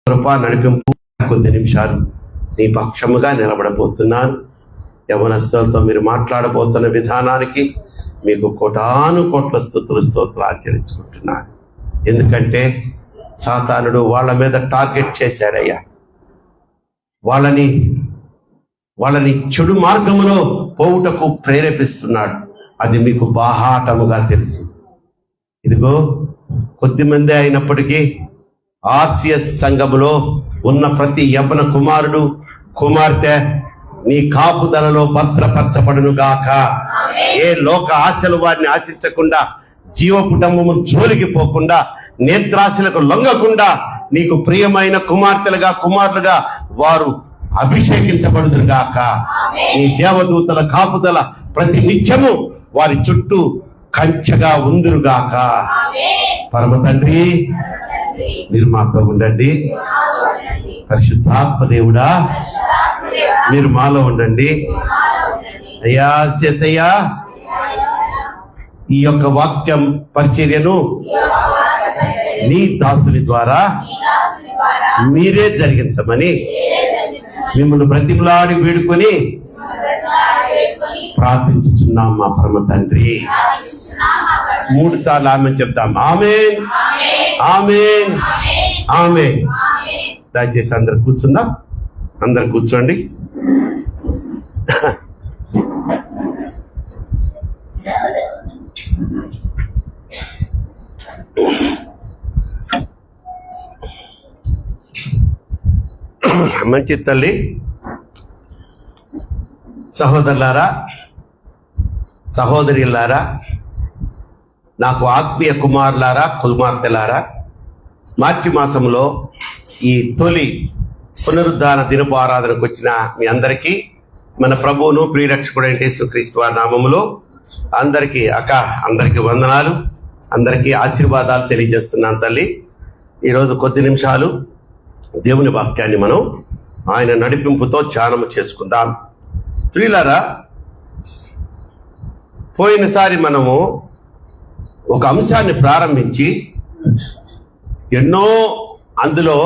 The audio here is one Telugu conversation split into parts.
కృపా నడిపింపు. కొద్ది నిమిషాలు నీ పక్షముగా నిలబడబోతున్నాను. యవనస్తులతో మీరు మాట్లాడబోతున్న విధానానికి మీకు కోటాను కోట్ల స్తుతులు స్తోత్రాలు ఆచరించుకుంటున్నాను. ఎందుకంటే సాతానుడు వాళ్ళ మీద టార్గెట్ చేశాడయ్యా. వాళ్ళని చెడు మార్గములో పోవుటకు ప్రేరేపిస్తున్నాడు. అది మీకు బాహాటముగా తెలుసు. ఇదిగో కొద్దిమంది అయినప్పటికీ ఆర్సిఎస్ సంఘములో ఉన్న ప్రతి యవ్వన కుమారుడు కుమార్తె నీ కాపుదలలో భద్రపరచబడును గాక. ఏ లోక ఆశలు వారిని ఆశించకుండా, జీవకుటుంబము జోలికి పోకుండా, నేత్రాశలకు లొంగకుండా నీకు ప్రియమైన కుమార్తెలుగా కుమారులుగా వారు అభిషేకించబడుదురు గాక. నీ దేవదూతల కాపుదల ప్రతి నిత్యము వారి చుట్టూ కంచెగా ఉందురుగాక. పరమ తండ్రి, మీరు మాతో ఉండండి. పరిశుద్ధాత్మ దేవుడా, మీరు మాలో ఉండండి. అయ్యా శేషయ్యా, ఈ యొక్క వాక్యం పరిచర్యను నీ దాసుని ద్వారా మీరే జరిగించమని మిమ్మల్ని బ్రతిమలాడి వేడుకొని ప్రార్థించుచున్నాం మా పరమ తండ్రి. 3 సార్లు ఆమె చెప్తాం. ఆమేన్, ఆమేన్, ఆమేన్. దయచేసి అందరు కూర్చుందాం. అందరు కూర్చోండి. మంచి తల్లి, సహోదరులారా, సహోదరులారా, నాకు ఆత్మీయ కుమారులారా, కుమార్తెలారా, మార్చి మాసంలో ఈ తొలి పునరుద్ధాన దినపు ఆరాధనకు వచ్చిన మీ అందరికీ మన ప్రభువును ప్రియరక్షకుడైన యేసుక్రీస్తు వారి నామములో అందరికీ వందనాలు, అందరికీ ఆశీర్వాదాలు తెలియజేస్తున్నాను. తల్లి, ఈరోజు కొద్ది నిమిషాలు దేవుని వాక్యాన్ని మనం ఆయన నడిపింపుతో ధ్యానము చేసుకుందాం. ప్రియులారా, పోయినసారి మనము ఒక అంశాన్ని ప్రారంభించి ఎన్నో అందులో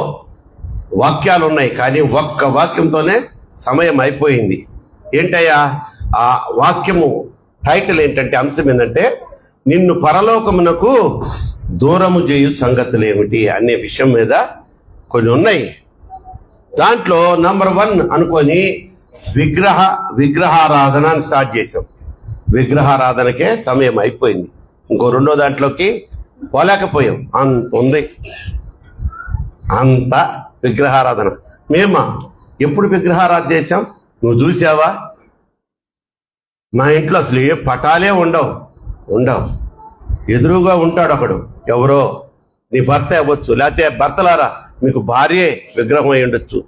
వాక్యాలు ఉన్నాయి, కానీ ఒక్క వాక్యంతోనే సమయం అయిపోయింది. ఏంటయ్యా ఆ వాక్యము టైటిల్ ఏంటంటే, అంశం ఏంటంటే నిన్ను పరలోకమునకు దూరము చేయు సంగతులు ఏమిటి అనే విషయం మీద కొన్ని ఉన్నాయి. దాంట్లో నంబర్ 1 అనుకొని విగ్రహారాధన అని స్టార్ట్ చేసాం. విగ్రహారాధనకే సమయం అయిపోయింది. ఇంకో 2వ దాంట్లోకి పోలేకపోయాం. అంత ఉంది, అంత విగ్రహారాధన. మేమా ఎప్పుడు విగ్రహారాధన చేశాం? నువ్వు చూసావా? మా ఇంట్లో అసలు ఏ పటాలే ఉండవు. ఎదురుగా ఉంటాడు ఒకడు, ఎవరో నీ భర్త అవ్వచ్చు, లేకపోతే భర్తలారా మీకు భార్యే విగ్రహం అయి ఉండొచ్చు.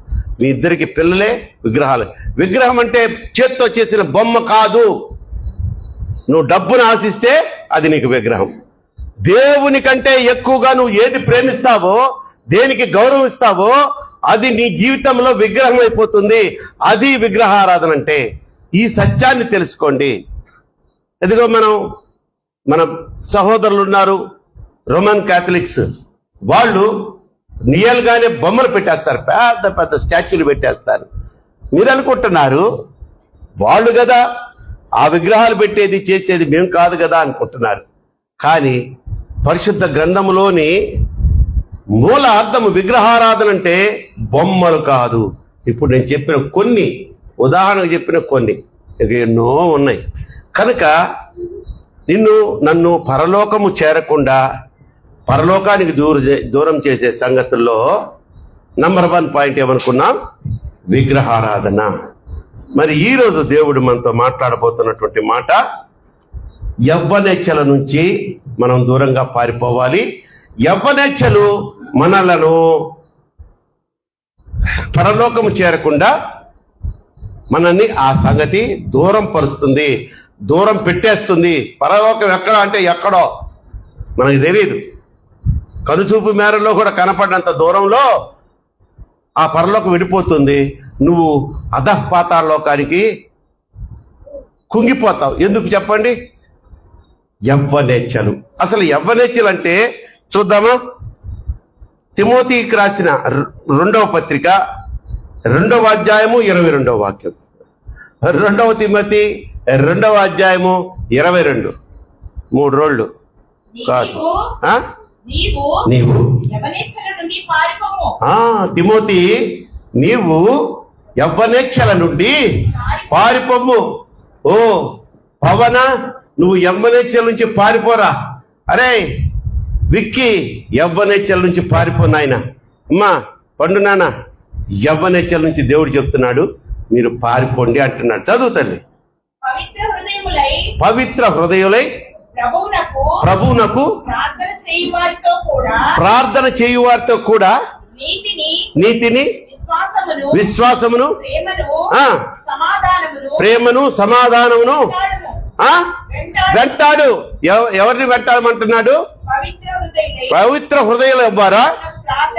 మీ ఇద్దరికి పిల్లలే విగ్రహాలు. విగ్రహం అంటే చేత్తో చేసిన బొమ్మ కాదు. నువ్వు డబ్బును ఆశిస్తే అది నీకు విగ్రహం. దేవుని కంటే ఎక్కువగా నువ్వు ఏది ప్రేమిస్తావో, దేనికి గౌరవం ఇస్తావో అది నీ జీవితంలో విగ్రహం అయిపోతుంది. అది విగ్రహారాధన అంటే. ఈ సత్యాన్ని తెలుసుకోండి. ఎదుగో మన సహోదరులు ఉన్నారు, రోమన్ క్యాథలిక్స్. వాళ్ళు నియల్గానే బొమ్మలు పెట్టేస్తారు, పెద్ద పెద్ద స్టాచ్యూలు పెట్టేస్తారు. మీరు అనుకుంటున్నారు వాళ్ళు కదా ఆ విగ్రహాలు పెట్టేది చేసేది, మేము కాదు కదా అనుకుంటున్నారు. కానీ పరిశుద్ధ గ్రంథములోని మూల అర్థము విగ్రహారాధన అంటే బొమ్మలు కాదు. ఇప్పుడు నేను చెప్పిన కొన్ని ఉదాహరణకు చెప్పిన కొన్ని ఎన్నో ఉన్నాయి. కనుక నన్ను పరలోకము చేరకుండా పరలోకానికి దూరం చేసే సంగతుల్లో నంబర్ 1 పాయింట్ ఏమనుకున్నాం? విగ్రహారాధన. మరి ఈరోజు దేవుడు మనతో మాట్లాడబోతున్నటువంటి మాట, యవ్వనేచ్ఛల నుంచి మనం దూరంగా పారిపోవాలి. యవ్వనేచ్ఛలు మనలను పరలోకము చేరకుండా మనల్ని ఆ సంగతి దూరం పరుస్తుంది, దూరం పెట్టేస్తుంది. పరలోకం ఎక్కడ అంటే ఎక్కడో మనకు తెలియదు. కనుచూపు మేరలో కూడా కనపడినంత దూరంలో ఆ పరలోకం విడిపోతుంది. నువ్వు అధఃపాతాళలోకానికి కుంగిపోతావు. ఎందుకు చెప్పండి? యవ్వనేచ్ఛలు. అసలు యవ్వనేచ్ఛలు అంటే చూద్దామా? తిమోతికి రాసిన రెండవ పత్రిక 2వ అధ్యాయము 22వ వాక్యం. 2వ తిమోతి 2వ అధ్యాయము 22. 3 రోజులు కాదు. నీవు తిమోతి నీవు యవ్వనేచ్ఛల నుండి పారిపోము. ఓ పవన, నువ్వు యవ్వనేచ్ఛల నుంచి పారిపోరా. అరే విక్కీ, యవ్వనేచ్ఛల నుంచి పారిపో నాయన. అమ్మా పండు నాన్న, యవ్వనేచ్ఛల నుంచి దేవుడు చెప్తున్నాడు మీరు పారిపోండి అంటున్నాడు. చదువు తల్లి. పవిత్ర హృదయులై ప్రభువునకు ప్రార్థన చేయువారితో కూడా నీతిని విశ్వాసమును ప్రేమను సమాధానమును వెంటాడు. ఎవరిని వెంటాడమంటున్నాడు? పవిత్ర హృదయాలు ఇవ్వారా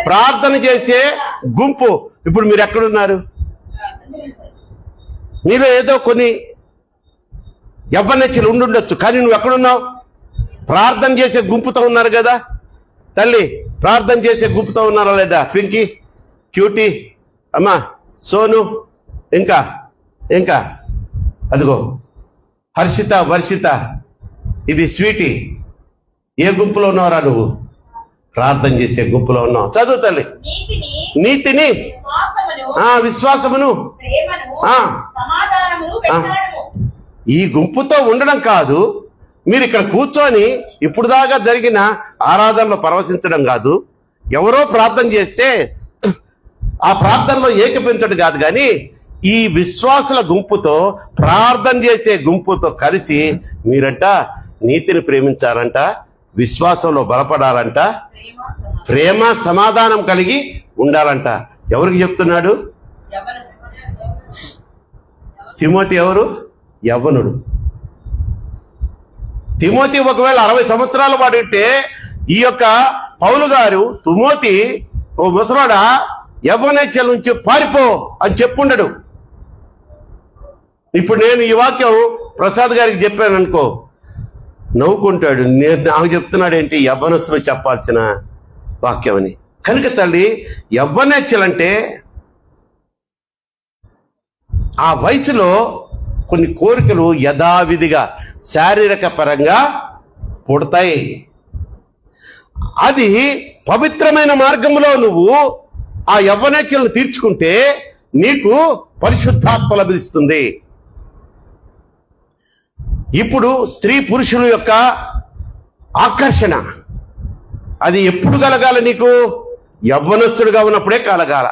ప్రార్థన చేసే గుంపు. ఇప్పుడు మీరు ఎక్కడున్నారు? మీరు ఏదో కొన్ని యవ్వనెచ్చలు ఉండుండొచ్చు, కానీ నువ్వు ఎక్కడున్నావు? ప్రార్థన చేసే గుంపుతో ఉన్నారు కదా తల్లి. ప్రార్థన చేసే గుంపుతో ఉన్నారా లేదా? పింకీ, క్యూటీ, అమ్మా సోను, ఇంకా ఇంకా అదిగో హర్షిత, వర్షిత, ఇది స్వీటీ. ఏ గుంపులో ఉన్నావురా నువ్వు? ప్రార్థన చేసే గుంపులో ఉన్నావు. చదువు తల్లి. నీతిని విశ్వాసమును ఈ గుంపుతో ఉండడం కాదు, మీరు ఇక్కడ కూర్చొని ఇప్పుడు దాకా జరిగిన ఆరాధనలో పరవశించడం కాదు. ఎవరో ప్రార్థన చేస్తే ఆ ప్రార్థనలో ఏకపించడం కాదు, కానీ ఈ విశ్వాసుల గుంపుతో, ప్రార్థన చేసే గుంపుతో కలిసి మీరంట నీతిని ప్రేమించారంట, విశ్వాసంలో బలపడాలంట, ప్రేమ సమాధానం కలిగి ఉండాలంట. ఎవరికి చెప్తున్నాడు? తిమోతి ఎవరు? యవ్వనుడు. తిమోతి ఒకవేళ 60 సంవత్సరాలు వాడితే ఈ యొక్క పౌలు గారు తిమోతి, ఓ ముసలాడా యవ్వనేచ్ఛల నుంచి పారిపో అని చెప్పుండడు. ఇప్పుడు నేను ఈ వాక్యం ప్రసాద్ గారికి చెప్పాను అనుకో, నవ్వుకుంటాడు. నాకు చెప్తున్నాడు ఏంటి, యవ్వనస్తులు చెప్పాల్సిన వాక్యం అని. కనుక తల్లి, యవ్వనేచ్ఛలంటే ఆ వయసులో కొన్ని కోరికలు యథావిధిగా శారీరక పరంగా పుడతాయి. అది పవిత్రమైన మార్గంలో నువ్వు ఆ యవ్వనేచ్ఛలను తీర్చుకుంటే నీకు పరిశుద్ధాత్మ లభిస్తుంది. ఇప్పుడు స్త్రీ పురుషుల యొక్క ఆకర్షణ అది ఎప్పుడు కలగాలి? నీకు యవ్వనస్తుడుగా ఉన్నప్పుడే కలగాల.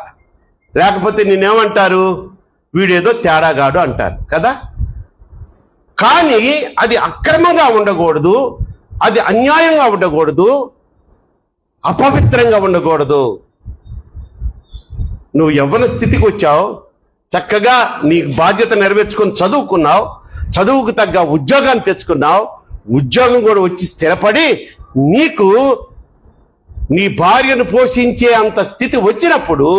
లేకపోతే నేనేమంటారు, వీడేదో తేడాగాడు అంటారు కదా. కానీ అది అక్రమంగా ఉండకూడదు, అది అన్యాయంగా ఉండకూడదు, అపవిత్రంగా ఉండకూడదు. నువ్వు యవ్వన స్థితికి వచ్చావు, చక్కగా నీ బాధ్యత నెరవేర్చుకొని చదువుకున్నావు, చదువుకు తగ్గ ఉద్యోగాన్ని తెచ్చుకున్నావు, ఉద్యోగం కూడా వచ్చి స్థిరపడి నీకు నీ భార్యను పోషించే అంత స్థితి వచ్చినప్పుడు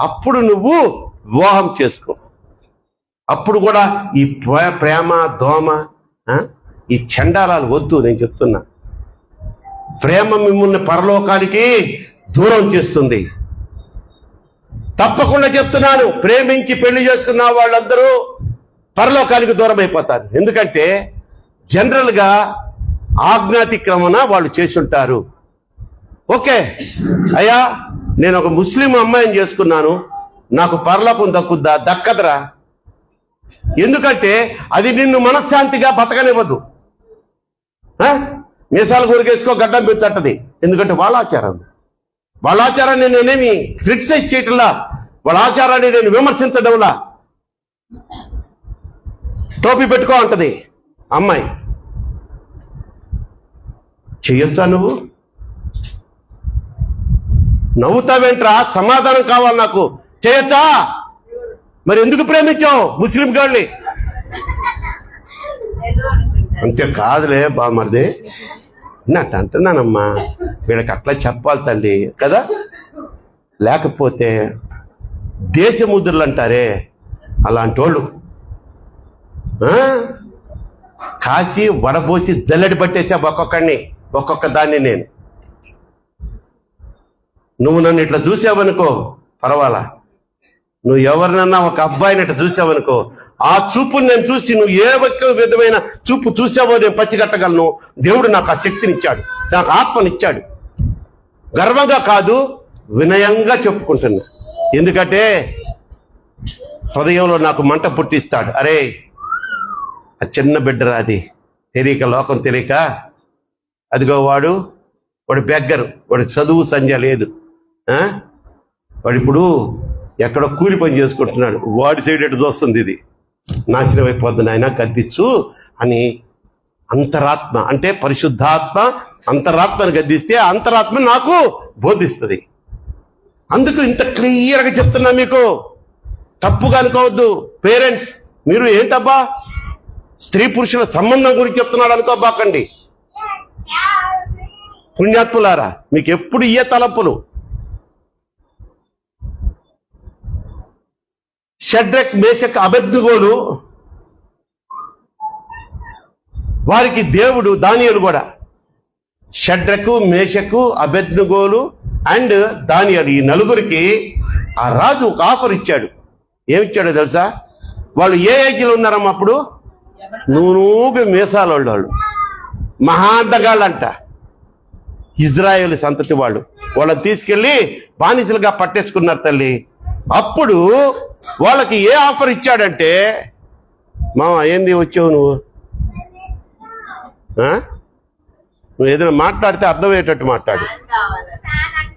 అప్పుడు నువ్వు వివాహం చేసుకో. అప్పుడు కూడా ఈ ప్రేమ దోమ, ఈ చండాలాలు వద్దు. నేను చెప్తున్నా, ప్రేమ మిమ్మల్ని పరలోకానికి దూరం చేస్తుంది. తప్పకుండా చెప్తున్నాను, ప్రేమించి పెళ్లి చేసుకున్న వాళ్ళందరూ పరలోకానికి దూరం అయిపోతారు. ఎందుకంటే జనరల్గా ఆజ్ఞాతిక్రమణ వాళ్ళు చేసి ఉంటారు. ఓకే అయ్యా, నేను ఒక ముస్లిం అమ్మాయిని చేసుకున్నాను, నాకు పరలోకం దక్కుద్దా? దక్కదరా. ఎందుకంటే అది నిన్ను మనశ్శాంతిగా బతకనివ్వదు. మీసాలు గురికేసుకో, గడ్డం పెంచట్టది. ఎందుకంటే వాళ్ళ ఆచారం. వాళ్ళ ఆచారాన్ని నేనేమి క్రిటిసైజ్ చేయటంలా, వాళ్ళ ఆచారాన్ని నేను విమర్శించడంలా. టోపీ పెట్టుకో అంటది అమ్మాయి. చెయ్యొచ్చా నువ్వు? నవ్వుతావేంట్రా? సమాధానం కావాలి నాకు. చేయొచ్చా? మరి ఎందుకు ప్రేమించావు ముస్లిం గాళ్ళని? అంతే కాదులే బామర్ది, అన్నట్టు అంటున్నానమ్మా. వీళ్ళకి అట్లా చెప్పాలి తల్లి కదా. లేకపోతే దేశముద్రులు అంటారే, అలాంటి వాళ్ళు కాసి వడబోసి జల్లడి పట్టేసా ఒక్కొక్క దాన్ని. నువ్వు నన్ను ఇట్లా చూసావనుకో పర్వాలా, నువ్వు ఎవరినన్నా ఒక అబ్బాయిని ఇట్లా చూసావనుకో, ఆ చూపుని నేను చూసి నువ్వు ఏ ఒక్క విధమైన చూపు చూసావో నేను పచ్చిగట్టగలను. దేవుడు నాకు ఆ శక్తినిచ్చాడు, నాకు ఆత్మనిచ్చాడు. గర్వంగా కాదు, వినయంగా చెప్పుకుంటున్నా. ఎందుకంటే హృదయంలో నాకు మంట పుట్టిస్తాడు. అరే ఆ చిన్న బిడ్డరా, అది తెలియక, లోకం తెలియక, అదిగో వాడు బెగ్గరు, వాడి చదువు సంధ్య లేదు, వాడు ఇప్పుడు ఎక్కడో కూలి పని చేసుకుంటున్నాడు. వాడి సైడ్ ఎటు చూస్తుంది, ఇది నాశనం అయిపోతుంది, ఆయన గద్దించు అని అంతరాత్మ, అంటే పరిశుద్ధాత్మ అంతరాత్మను గద్దిస్తే అంతరాత్మ నాకు బోధిస్తుంది. అందుకు ఇంత క్లియర్గా చెప్తున్నా మీకు, తప్పుగా అనుకోవద్దు. పేరెంట్స్, మీరు ఏంటబ్బా స్త్రీ పురుషుల సంబంధం గురించి చెప్తున్నాడు అనుకోబాకండి. పుణ్యాత్ములారా, మీకు ఎప్పుడు ఇయ్యే తలంపులు. షడ్రక్, మేషక్, అబేద్నెగోలు వారికి దేవుడు, దానియేలు కూడా, షడ్రకు, మేషకు, అబేద్నెగోలు అండ్ దానియేలు, ఈ నలుగురికి ఆ రాజు ఒక ఆఫర్ ఇచ్చాడు. ఏమిచ్చాడో తెలుసా? వాళ్ళు ఏ ఏజ్లో ఉన్నారమ్మా అప్పుడు? నూనూగా మీసాలోళ్ళు, మహాంతగాళ్ళంట, ఇజ్రాయేల్ సంతతి వాళ్ళు. వాళ్ళని తీసుకెళ్లి బానిసలుగా పట్టేసుకున్నారు తల్లి. అప్పుడు వాళ్ళకి ఏ ఆఫర్ ఇచ్చాడంటే, మామ ఏంది వచ్చావు నువ్వు, నువ్వు ఏదైనా మాట్లాడితే అర్థమయ్యేటట్టు మాట్లాడు.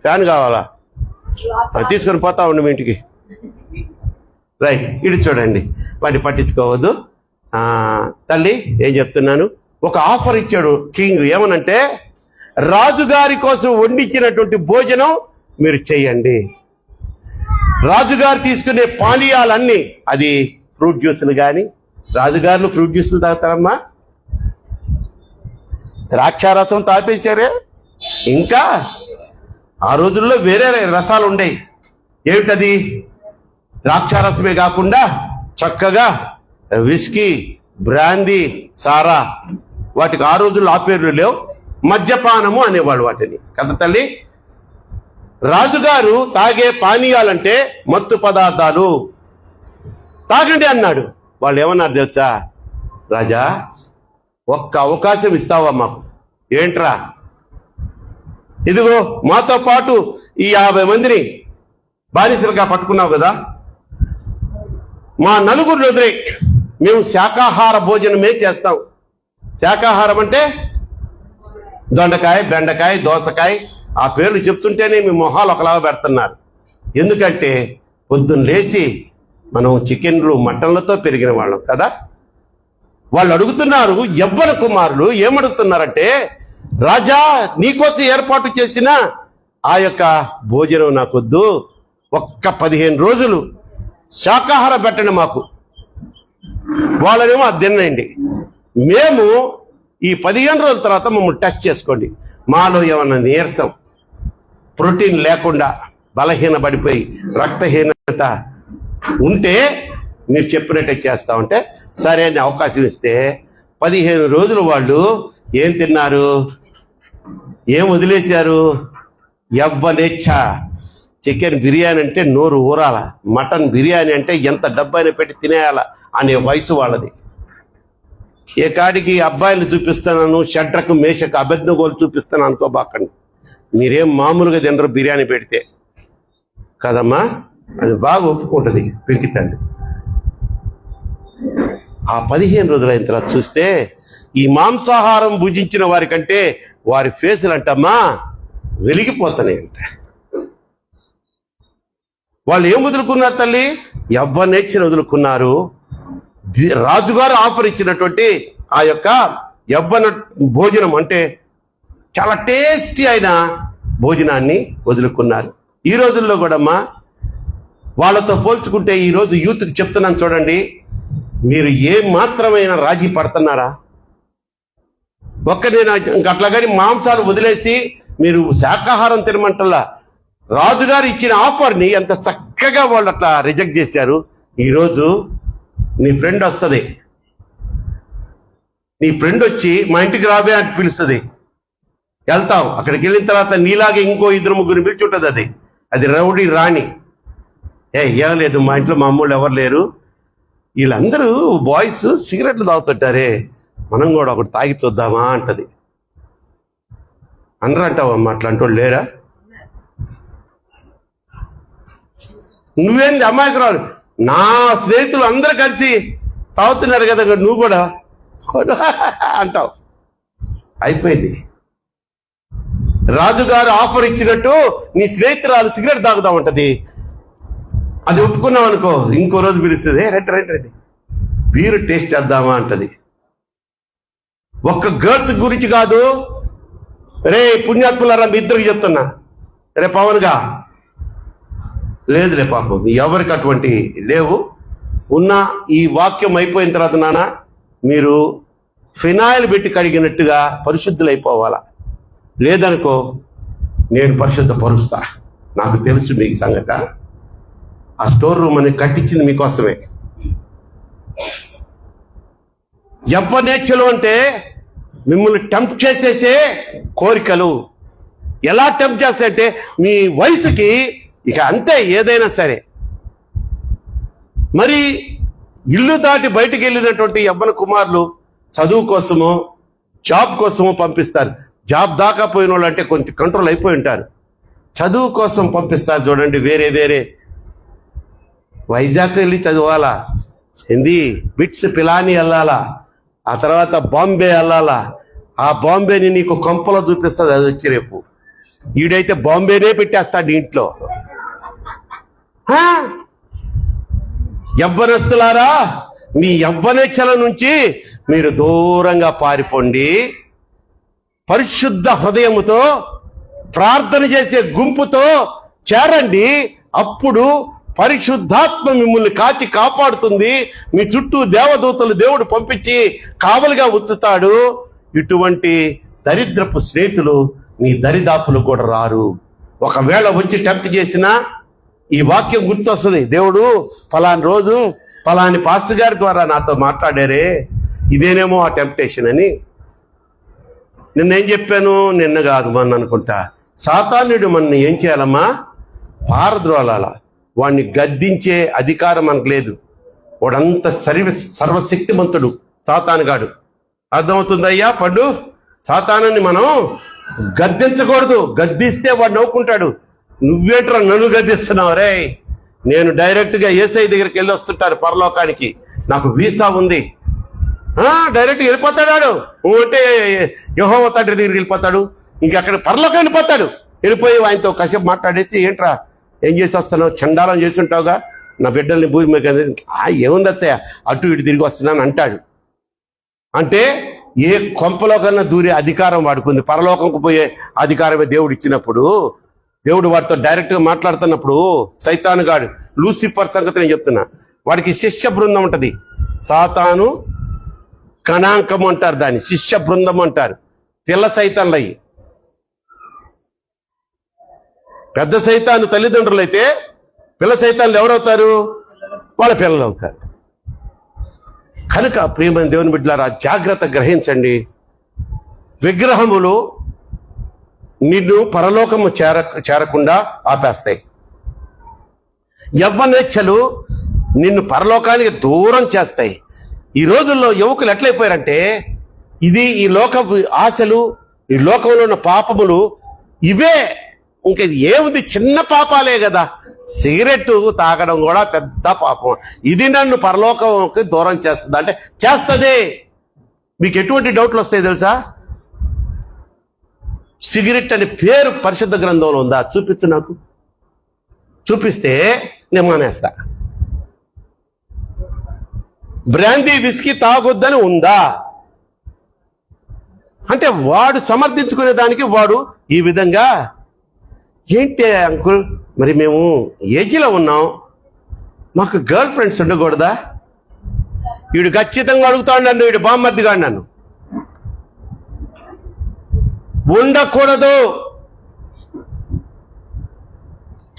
ఫ్యాన్ కావాలా? తీసుకొని పోతా ఉండు మీ ఇంటికి. రైట్, ఇటు చూడండి, వాటిని పట్టించుకోవద్దు. తల్లి ఏం చెప్తున్నాను, ఒక ఆఫర్ ఇచ్చాడు కింగ్. ఏమనంటే, రాజుగారి కోసం వండించినటువంటి భోజనం మీరు చెయ్యండి. రాజుగారు తీసుకునే పానీయాలన్నీ, అది ఫ్రూట్ జ్యూసులు కానీ, రాజుగారులు ఫ్రూట్ జ్యూసులు తాగుతారమ్మా, ద్రాక్షారసం తాపేశారే. ఇంకా ఆ రోజుల్లో వేరే రసాలు ఉండేవి. ఏమిటది? ద్రాక్షారసమే కాకుండా చక్కగా విస్కీ, బ్రాందీ, సారా, వాటికి ఆ రోజుల్లో ఆ పేర్లు లేవు, మద్యపానము అనేవాడు వాటిని కదా తల్లి. రాజుగారు తాగే పానీయాలంటే మత్తు పదార్థాలు, తాగండి అన్నాడు. వాళ్ళు ఏమన్నారు తెలుసా? రాజా, ఒక్క అవకాశం ఇస్తావా మాకు? ఏంట్రా? ఇదిగో మాతో పాటు ఈ 50 మందిని బానిసలుగా పట్టుకున్నావు కదా, మా నలుగురు వదిలే, మేము శాకాహార భోజనమే చేస్తాం. శాకాహారం అంటే దొండకాయ, బెండకాయ, దోసకాయ, ఆ పేర్లు చెప్తుంటేనే మీ మొహాలు ఒకలాగా పెడుతున్నారు. ఎందుకంటే పొద్దున్న లేచి మనం చికెన్లు, మటన్లతో పెరిగిన వాళ్ళం కదా. వాళ్ళు అడుగుతున్నారు, యవ్వన కుమారులు ఏమడుగుతున్నారంటే, రాజా నీకోసం ఏర్పాటు చేసిన ఆ యొక్క భోజనం నాకొద్దు, ఒక్క 15 రోజులు శాకాహారం పెట్టండి మాకు. వాళ్ళనేమో అది తినండి, మేము ఈ 15 రోజుల తర్వాత మమ్మల్ని టెస్ట్ చేసుకోండి, మాలో ఏమన్నా నీరసం, ప్రోటీన్ లేకుండా బలహీన పడిపోయి రక్తహీనత ఉంటే మీరు చెప్పినట్టే చేస్తామంటే సరే అని అవకాశం ఇస్తే 15 రోజులు వాళ్ళు ఏం తిన్నారు, ఏం వదిలేశారు? యవ్వనేచ్ఛ. చికెన్ బిర్యానీ అంటే నోరు ఊరాల, మటన్ బిర్యానీ అంటే ఎంత డబ్బైనా పెట్టి తినేయాల అనే వయసు వాళ్ళది. ఏ కాడికి అబ్బాయిలు చూపిస్తున్నాను, షడ్రకు, మేషకు, అబేద్నెగోలు చూపిస్తాను అనుకోబాకండి. మీరేం మామూలుగా తినరు బిర్యానీ పెడితే కదమ్మా, అది బాగా ఒప్పుకుంటుంది పెంకితండి. ఆ 15 రోజులైన తర్వాత చూస్తే ఈ మాంసాహారం భుజించిన వారి కంటే వారి ఫేసులు అంటమ్మా వెలిగిపోతున్నాయంట. వాళ్ళు ఏం వదులుకున్నారు తల్లి? యవ్వనేచ్ఛను వదులుకున్నారు. రాజుగారు ఆఫర్ ఇచ్చినటువంటి ఆ యొక్క యవ్వన భోజనం అంటే చాలా టేస్టీ అయిన భోజనాన్ని వదులుకున్నారు. ఈ రోజుల్లో కూడా అమ్మా వాళ్ళతో పోల్చుకుంటే ఈరోజు యూత్కి చెప్తున్నాను చూడండి, మీరు ఏ మాత్రమైన రాజీ పడుతున్నారా? నేను అట్లా కానీ మాంసాలు వదిలేసి మీరు శాకాహారం తినమంటల్లా, రాజుగారు ఇచ్చిన ఆఫర్ని ఎంత చక్కగా వాళ్ళు అట్లా రిజెక్ట్ చేశారు. ఈరోజు నీ ఫ్రెండ్ వస్తుంది, నీ ఫ్రెండ్ వచ్చి మా ఇంటికి రాబే అని పిలుస్తుంది, వెళ్తాం. అక్కడికి వెళ్ళిన తర్వాత నీలాగే ఇంకో 2-3 పిలిచి ఉంటుంది. అది రౌడీ రాణి. ఏం లేదు, మా ఇంట్లో మా అమ్మోళ్ళు ఎవరు లేరు, వీళ్ళందరూ బాయ్స్ సిగరెట్లు తాగుతుంటారే, మనం కూడా ఒకటి తాగి చూద్దామా అంటది. అనరా అంటావమ్మా అట్లాంటి వాళ్ళు లేరా? నువ్వేంది అమాయకురాలు, నా స్నేహితులు అందరూ కలిసి తాగుతున్నారు కదా నువ్వు కూడా అంటావు. అయిపోయింది. రాజుగారు ఆఫర్ ఇచ్చినట్టు నీ స్నేహితురాలు సిగరెట్ తాగుదామంటది. అది ఒప్పుకున్నావు అనుకో, ఇంకో రోజు పిలుస్తుంది, రండి బీరు టేస్ట్ చేద్దామా అంటది. ఒక్క గర్ల్స్ గురించి కాదు, రే పుణ్యాత్ములారా మీ ఇద్దరికి చెప్తున్నా, రే పవన్గా లేదులే పాపం ఎవరికి అటువంటి లేవు. ఉన్న ఈ వాక్యం అయిపోయిన తర్వాత నాన్న మీరు ఫినాయిల్ పెట్టి కడిగినట్టుగా పరిశుద్ధులైపోవాలా. లేదనుకో నేను పరిశుద్ధపరుస్తా. నాకు తెలుసు మీకు సంగత. ఆ స్టోర్ రూమ్ అని కట్టించింది మీకోసమే. యవ్వనేచ్ఛలు అంటే మిమ్మల్ని టెంప్ట్ చేసేసే కోరికలు. ఎలా టెంప్ట్ చేస్తాయంటే మీ వయసుకి ఇక అంతే ఏదైనా సరే. మరి ఇల్లు దాటి బయటికి వెళ్ళినటువంటి యవ్వన కుమారులు చదువు కోసమో జాబ్ కోసమో పంపిస్తారు. జాబ్ దాకా పోయిన వాళ్ళు అంటే కొంచెం కంట్రోల్ అయిపోయి ఉంటారు. చదువు కోసం పంపిస్తారు చూడండి. వేరే వైజాగ్ వెళ్ళి చదవాలా, హిందీ బిట్స్ పిలాని వెళ్ళాలా, ఆ తర్వాత బాంబే వెళ్ళాలా. ఆ బాంబేని నీకు కొంపలో చూపిస్తుంది. అది వచ్చి రేపు ఈడైతే బాంబేనే పెట్టేస్తాడు ఇంట్లో. యవ్వనస్తులారా, మీ యవ్వనేచ్ఛల నుంచి మీరు దూరంగా పారిపోండి. పరిశుద్ధ హృదయముతో ప్రార్థన చేసే గుంపుతో చేరండి. అప్పుడు పరిశుద్ధాత్మ మిమ్మల్ని కాచి కాపాడుతుంది. మీ చుట్టూ దేవదూతలు దేవుడు పంపించి కావలిగా ఉంచుతాడు. ఇటువంటి దరిద్రపు స్నేహితులు మీ దరిదాపులు కూడా రారు. ఒకవేళ వచ్చి టెంప్ట్ చేసినా ఈ వాక్యం గుర్తొస్తుంది. దేవుడు ఫలాని రోజు ఫలాని పాస్టర్ గారి ద్వారా నాతో మాట్లాడారే, ఇదేనేమో ఆ టెంప్టేషన్ అని. నిన్నేం చెప్పాను, నిన్న కాదు మొన్న అనుకుంటా. సాతానుడు మన ఏం చేయాలమ్మా, పారద్రోలాల. వాడిని గద్దించే అధికారం మనకు లేదు. వాడంత సర్వశక్తిమంతుడు సాతానుగాడు. అర్థమవుతుందయ్యా పండు? సాతానుని మనం గద్దించకూడదు. గద్దిస్తే వాడు నవ్వుకుంటాడు. నువ్వేట్రా నన్ను గద్దిస్తున్నావు? రే, నేను డైరెక్ట్గా యేసయ్య దగ్గరికి వెళ్ళి వస్తుంటాను పరలోకానికి. నాకు వీసా ఉంది. డైరెక్ట్గా వెళ్ళిపోతాడు. అంటే యెహోవా తండ్రి దగ్గరికి వెళ్ళిపోతాడు. ఇంకక్కడ పరలోకం వెళ్ళిపోతాడు. వెళ్ళిపోయి ఆయనతో కాసేపు మాట్లాడేసి, ఏంట్రా ఏం చేసి వస్తున్నావు, చండాలం చేసి ఉంటావుగా, నా బిడ్డల్ని భూమి మీద ఏముంది అత్తయ్య అటు ఇటు తిరిగి వస్తున్నాను అంటాడు. అంటే ఏ కొంపలో కన్నా దూరే అధికారం వాడుకుంది. పరలోకంకు పోయే అధికారమే దేవుడు ఇచ్చినప్పుడు, దేవుడు వాడితో డైరెక్ట్గా మాట్లాడుతున్నప్పుడు సైతానుగాడు లూసిఫర్ సంగతి నేను చెప్తున్నా. వాడికి శిష్య బృందం ఉంటది. సాతాను కణాంకం అంటారు దాన్ని, శిష్య బృందం అంటారు. పిల్ల సైతాన్లు అయ్యి. పెద్ద సైతాను తల్లిదండ్రులు అయితే పిల్ల సైతాన్లు ఎవరవుతారు? వాళ్ళ పిల్లలు అవుతారు. కనుక ప్రియమైన దేవుని బిడ్డలారా, జాగ్రత్త గ్రహించండి. విగ్రహములు నిన్ను పరలోకము చేరకుండా ఆపేస్తాయి. యవ్వనేచ్ఛలు నిన్ను పరలోకానికి దూరం చేస్తాయి. ఈ రోజుల్లో యువకులు ఎట్లయిపోయారంటే, ఇది ఈ లోక ఆశలు, ఈ లోకంలో ఉన్న పాపములు ఇవే. ఇంకా ఏముంది, చిన్న పాపాలే కదా. సిగరెట్ తాగడం కూడా పెద్ద పాపం. ఇది నన్ను పరలోకంకి దూరం చేస్తుంది అంటే చేస్తుంది. మీకు ఎటువంటి డౌట్లు వస్తాయి తెలుసా? సిగరెట్ అనే పేరు పరిశుద్ధ గ్రంథంలో ఉందా? చూపించు నాకు. చూపిస్తే నేను మానేస్తా. బ్రాందీ విస్కీ తాగొద్దని ఉందా? అంటే వాడు సమర్థించుకునే దానికి వాడు ఈ విధంగా. ఏంటి అంకుల్, మరి మేము ఏజ్లో ఉన్నాం, మాకు గర్ల్ ఫ్రెండ్స్ ఉండకూడదా? వీడు ఖచ్చితంగా అడుగుతాడు నన్ను, వీడు బామ్మర్దిగాడు నన్ను. ఉండకూడదు.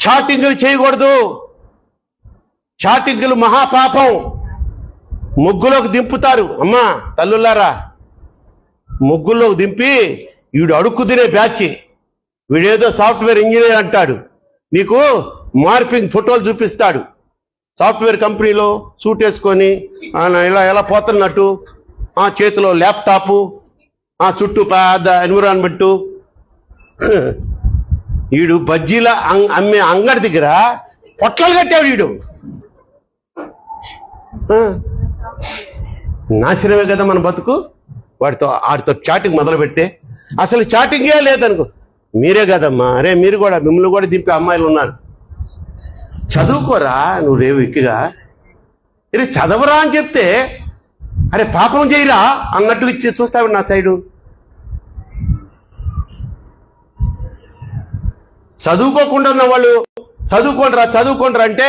చాటింగులు చేయకూడదు. చాటింగులు మహాపాపం. ముగ్గులోకి దింపుతారు. అమ్మా తల్లులారా, ముగ్గుల్లోకి దింపి వీడు అడుక్కు తినే బ్యాచ్. వీడేదో సాఫ్ట్వేర్ ఇంజనీర్ అంటాడు, నీకు మార్ఫింగ్ ఫోటోలు చూపిస్తాడు. సాఫ్ట్వేర్ కంపెనీలో సూట్ వేసుకొని ఇలా ఎలా పోతున్నట్టు, చేతిలో ల్యాప్టాపు, చుట్టూ పెద్ద ఎన్విరాన్మెంటు. వీడు బజ్జీల అమ్మే అంగడి దగ్గర పొట్లాలు కట్టాడు వీడు. నాశనమే కదా మన బతుకు. ఆడితో చాటింగ్ మొదలు పెడితే అసలు చాటింగే లేదనుకో. మీరే కదమ్మా, అరే మీరు కూడా, మిమ్మల్ని కూడా దింపే అమ్మాయిలు ఉన్నారు. చదువుకోరా నువ్వు రేవు ఎక్కిగా, అరే చదవరా అని చెప్తే అరే పాపం చేయరా అన్నట్టు ఇచ్చి చూస్తావు నా సైడు. చదువుకోకుండా ఉన్న వాళ్ళు చదువుకోండిరా అంటే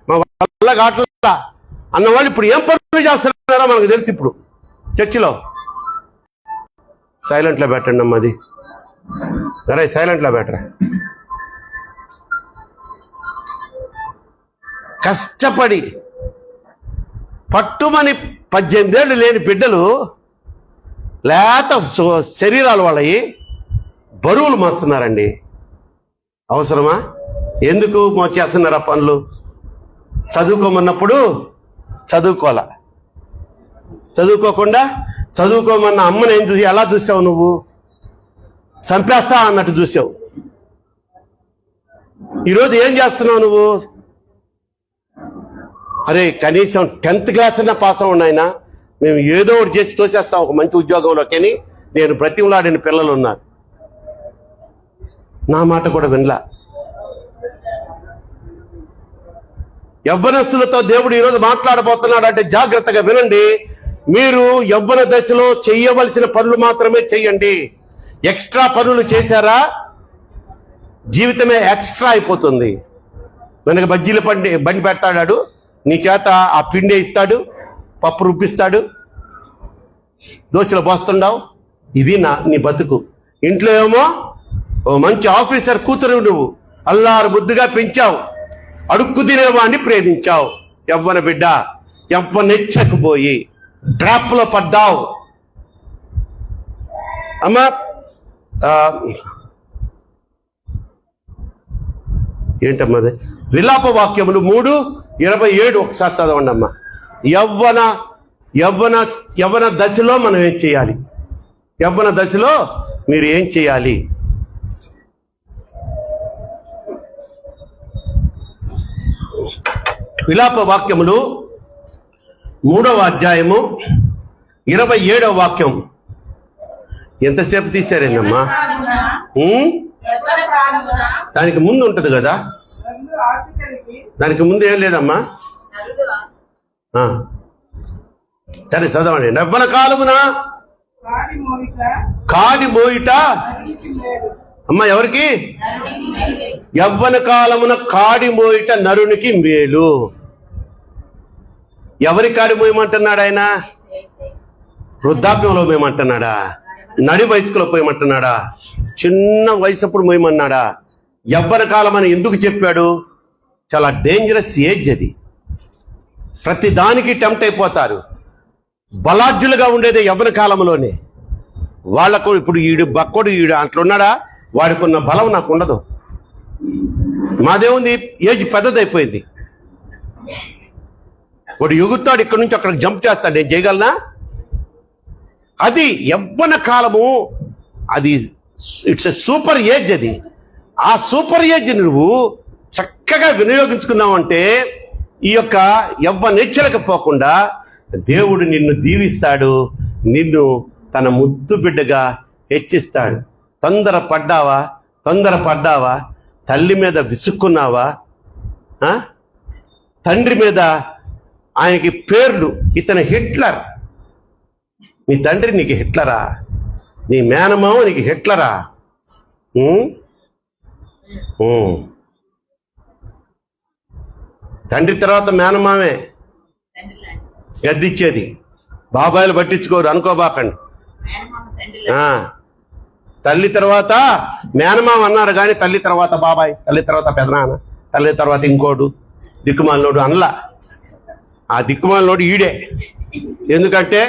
మా వల్ల కావట్లా అన్నవాళ్ళు ఇప్పుడు ఏం పనులు చేస్తున్నారో మనకు తెలుసు. ఇప్పుడు చర్చిలో సైలెంట్లో పెట్టండి అమ్మా, అది అరే సైలెంట్లో పెట్టరా. కష్టపడి పట్టుమని 18 ఏళ్ళు లేని బిడ్డలు లేత శరీరాలు వాళ్ళవి బరువులు మోస్తున్నారండి. అవసరమా? ఎందుకు మోచేస్తున్నారు ఆ పనులు? చదువుకోమన్నప్పుడు చదువుకోకుండా చదువుకోమన్న అమ్మని ఎలా చూసావు నువ్వు? చంపేస్తా అన్నట్టు చూసావు. ఈరోజు ఏం చేస్తున్నావు నువ్వు? అరే కనీసం 10th క్లాస్ అన్నా పాస్ అవ్వండి, మేము ఏదో ఒకటి చేసి తోసేస్తాం ఒక మంచి ఉద్యోగంలోకి అని నేను బ్రతిమలాడిన పిల్లలు ఉన్నారు. నా మాట కూడా వినలా. యవ్వనస్తులతో దేవుడు ఈరోజు మాట్లాడబోతున్నాడు అంటే జాగ్రత్తగా వినండి. మీరు యవ్వన దశలో చెయ్యవలసిన పనులు మాత్రమే చెయ్యండి. ఎక్స్ట్రా పనులు చేశారా జీవితమే ఎక్స్ట్రా అయిపోతుంది. మనకి బజ్జీల బండి పెడతాడు, నీ చేత ఆ పిండి ఇస్తాడు, పప్పు రుబ్బిస్తాడు, దోశలు పోస్తుండవు. ఇది నీ బతుకు. ఇంట్లో ఏమో ఓ మంచి ఆఫీసర్ కూతురు నువ్వు అల్లారు ముద్దుగా పెంచావు, అడుక్కు తినేవాడిని ప్రేమించావు. యవ్వన బిడ్డ యవ్వనెచ్చకపోయి ట్రాప్లో పడ్డావు. అమ్మా ఏంటమ్మది? విలాప వాక్యములు 3:27 ఒకసారి చదవండి అమ్మా. యవ్వన దశలో మనం ఏం చేయాలి? యవ్వన దశలో మీరు ఏం చేయాలి? విలాప వాక్యములు 3వ అధ్యాయము 27వ వాక్యం. ఎంతసేపు తీశారేనమ్మా? దానికి ముందు ఉంటది కదా, దానికి ముందు ఏం లేదమ్మా. సరే చదవండి. యవ్వన కాలమున కాడి మోయిట అమ్మా ఎవరికి? యవ్వన కాలమున కాడి మోయిట నరునికి మేలు. ఎవరి కాడి మోయమంటున్నాడు ఆయన? వృద్ధాప్యంలో మోయమంటున్నాడా? నడి వయసులో పోయమంటున్నాడా? చిన్న వయసు అప్పుడు మోయమన్నాడా? యవ్వన కాలం అని ఎందుకు చెప్పాడు? చాలా డేంజరస్ ఏజ్ అది. ప్రతి దానికి టెంప్ట్ అయిపోతారు. బలాఢ్యులుగా ఉండేది యవ్వన కాలంలోనే. వాళ్లకు ఇప్పుడు ఈడు అట్లున్నాడా? వాడికి ఉన్న బలం నాకు ఉండదు. మాదేముంది, ఏజ్ పెద్దదైపోయింది. వాడు ఎగురుతాడు, ఇక్కడి నుంచి అక్కడికి జంప్ చేస్తాడు, నేను చేయగలనా? అది యవ్వన కాలము. అది ఇట్స్ ఎ సూపర్ ఏజ్. అది ఆ సూపర్ ఏజ్ నువ్వు చక్కగా వినియోగించుకున్నావంటే ఈ యొక్క యవ్వనెచ్చరకపోకుండా దేవుడు నిన్ను దీవిస్తాడు, నిన్ను తన ముద్దు బిడ్డగా హెచ్చిస్తాడు. తొందరపడ్డావా? తల్లి మీద విసుక్కున్నావా? తండ్రి మీద ఆయనకి పేర్లు, ఇతను హిట్లర్. నీ తండ్రి నీకు హిట్లరా? నీ మేనమామ నీకు హిట్లరా? తండ్రి తర్వాత మేనమామే గద్దిచ్చేది. బాబాయిలు పట్టించుకోరు, అనుకోబాకండి. తల్లి తర్వాత మేనమామ అన్నారు కానీ తల్లి తర్వాత బాబాయ్, తల్లి తర్వాత పెదనాన్న, తల్లి తర్వాత ఇంకోడు దిక్కుమాలినోడు అనలా. ఆ దిక్కుమాలినోడు ఈడే. ఎందుకంటే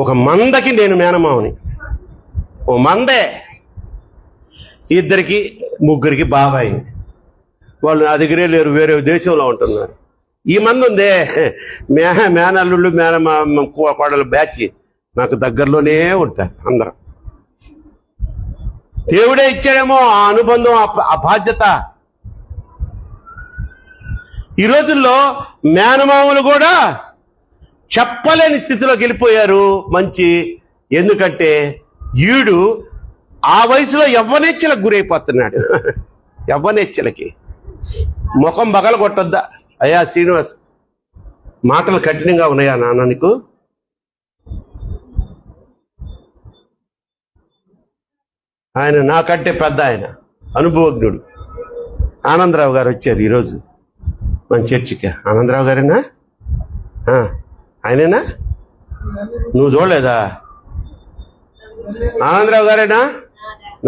ఒక మందకి నేను మేనమామని. ఓ మందే, ఇద్దరికి ముగ్గురికి బాబాయ్. వాళ్ళు నా దగ్గరే లేరు, వేరే దేశంలో ఉంటున్నారు. ఈ మంది ఉందే మేనల్లుళ్ళు కోడలు బ్యాచ్ నాకు దగ్గరలోనే ఉంటారు అందరం. దేవుడే ఇచ్చాడేమో ఆ అనుబంధం, ఆ బాధ్యత. ఈ రోజుల్లో మేనమామలు కూడా చెప్పలేని స్థితిలోకి వెళ్ళిపోయారు. మంచి, ఎందుకంటే ఈడు ఆ వయసులో యవ్వనేచ్చలకు గురైపోతున్నాడు. యవ్వనేచ్చలకి ముఖం బగల కొట్టొద్దా అయ్యా శ్రీనివాస్, మాటలు కఠినంగా ఉన్నాయా నాన్న నీకు? ఆయన నాకంటే పెద్ద ఆయన, అనుభవజ్ఞుడు ఆనందరావు గారు వచ్చారు ఈరోజు మన చర్చికి. ఆనందరావు గారేనా? ఆయనేనా? నువ్వు చూడలేదా? ఆనందరావు గారేనా?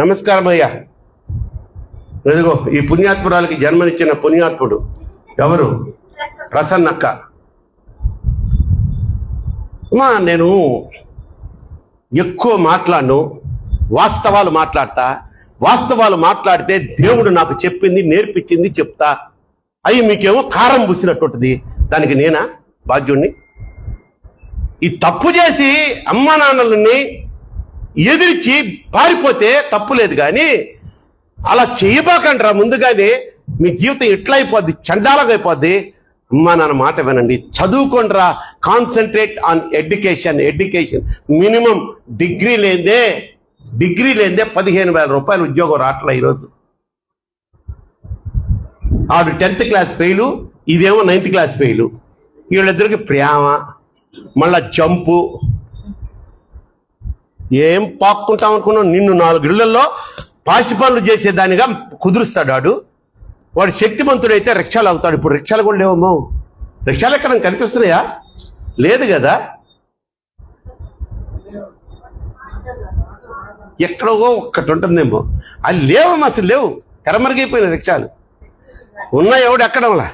నమస్కారం అయ్యా. ఎదుగో ఈ పుణ్యాత్మురాలకి జన్మనిచ్చిన పుణ్యాత్ముడు ఎవరు? ప్రసన్నక్క. అమ్మా, నేను ఎక్కువ మాట్లాడను, వాస్తవాలు మాట్లాడతా. వాస్తవాలు మాట్లాడితే దేవుడు నాకు చెప్పింది నేర్పించింది చెప్తా. అవి మీకేమో కారం పూసినట్టుంటుంది. దానికి నేనా బాధ్యుణ్ణి? ఈ తప్పు చేసి అమ్మా నాన్నలని ఎదిరించి పారిపోతే తప్పులేదు, కానీ అలా చేయబాకంటారా ముందుగానే. మీ జీవితం ఎట్లా అయిపోద్ది, చండాలంగా అయిపోద్ది. అమ్మా నాన్న మాట వినండి, చదువుకోండిరా. Concentrate on education. Minimum degree లేదే 15,000 రూపాయలు ఉద్యోగం రావట్లే ఈరోజు. ఆడు 10th క్లాస్ ఫెయిలు, ఇదేమో 9th క్లాస్ ఫెయిలు. వీళ్ళిద్దరికి ప్రేమ, మళ్ళా జంపు. ఏం పాక్కుంటాం అనుకున్నావు? నిన్ను 4 ఇళ్లలో పాసి పనులు చేసేదానిగా కుదురుస్తాడు వాడు శక్తిమంతుడైతే రిక్షాలు అవుతాడు. ఇప్పుడు రిక్షాలు కూడా లేవమ్మో. రిక్షాలు ఎక్కడ కనిపిస్తున్నాయా? లేదు కదా. ఎక్కడో ఒక్కటి ఉంటుందేమో, అది లేవమ్మా, అసలు లేవు. తెరమరిగైపోయిన రిక్షాలు ఉన్నాయి. ఎవడు ఎక్కడంలా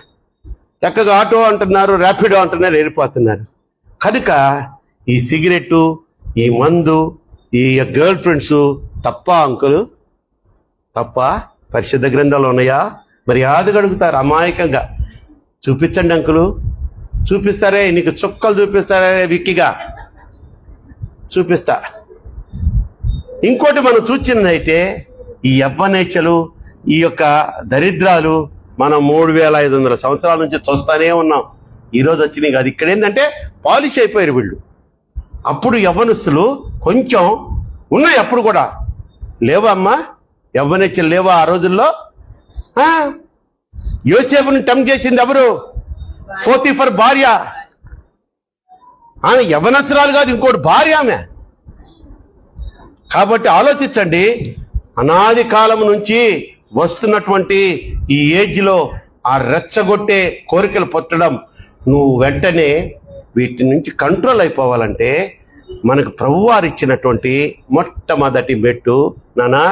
చక్కగా ఆటో అంటున్నారు, ర్యాపిడో అంటున్నారు, వెళ్ళిపోతున్నారు. కనుక ఈ సిగరెట్టు, ఈ మందు, ఈ గర్ల్ ఫ్రెండ్స్ తప్ప అంకులు? తప్ప? పరిశుద్ధ గ్రంథాలు ఉన్నాయా? మరి యాదగా అడుగుతారు అమాయకంగా. చూపించండి అంకులు. చూపిస్తారే, నీకు చుక్కలు చూపిస్తారే విక్కిగా చూపిస్తా. ఇంకోటి మనం చూచినదైతే ఈ యవ్వనేచ్ఛలు, ఈ యొక్క దరిద్రాలు మనం 3,500 సంవత్సరాల నుంచి చూస్తానే ఉన్నాం. ఈరోజు వచ్చినాయి కాదు. ఇక్కడ ఏంటంటే పాలిష్ అయిపోయారు వీళ్ళు. అప్పుడు యవ్వనస్తులు కొంచెం ఉన్నాయి, అప్పుడు కూడా లేవా అమ్మా? యవ్వనేచ్ఛలు లేవా ఆ రోజుల్లో? యోసేపుని టెంప్ట్ చేసింది ఎవరు? పోతీఫర్ భార్య. ఆమె యవ్వనస్తురాలు కాదు, ఇంకోటి భార్య ఆమె. కాబట్టి ఆలోచించండి, అనాది కాలం నుంచి వస్తున్నటువంటి ఈ ఏజ్లో ఆ రెచ్చగొట్టే కోరికలు పుట్టడం, నువ్వు వెంటనే వీటి నుంచి కంట్రోల్ అయిపోవాలంటే మనకు ప్రభువారు ఇచ్చినటువంటి మొట్టమొదటి మెట్టు, నానా